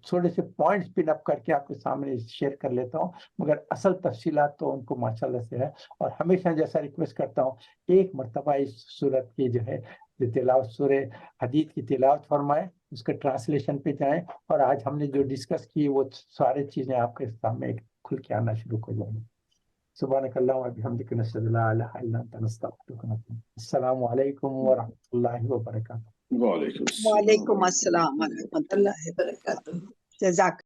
تھوڑے سے پوائنٹس پن اپ کر کے آپ کے سامنے شیئر کر لیتا ہوں, مگر اصل تفصیلات تو ان کو ماشاءاللہ سے ہے. اور ہمیشہ جیسا ریکویسٹ کرتا ہوں ایک مرتبہ اس صورت کی جو ہے تلاوت سورہ حدید کی تلاوت فرمائیں, اس کے ٹرانسلیشن پہ جائیں, اور آج ہم نے جو ڈسکس کی وہ سارے چیزیں آپ کے سامنے کھل کے آنا شروع ہو جائیں. سبحانک اللہم و بحمدک نشہد لا الہ الا انت نستغفرک ونتوب الیک. السلام علیکم ورحمۃ اللہ وبرکاتہ. وعلیکم السلام وعلیکم السلام ورحمۃ اللہ وبرکاتہ. جزاک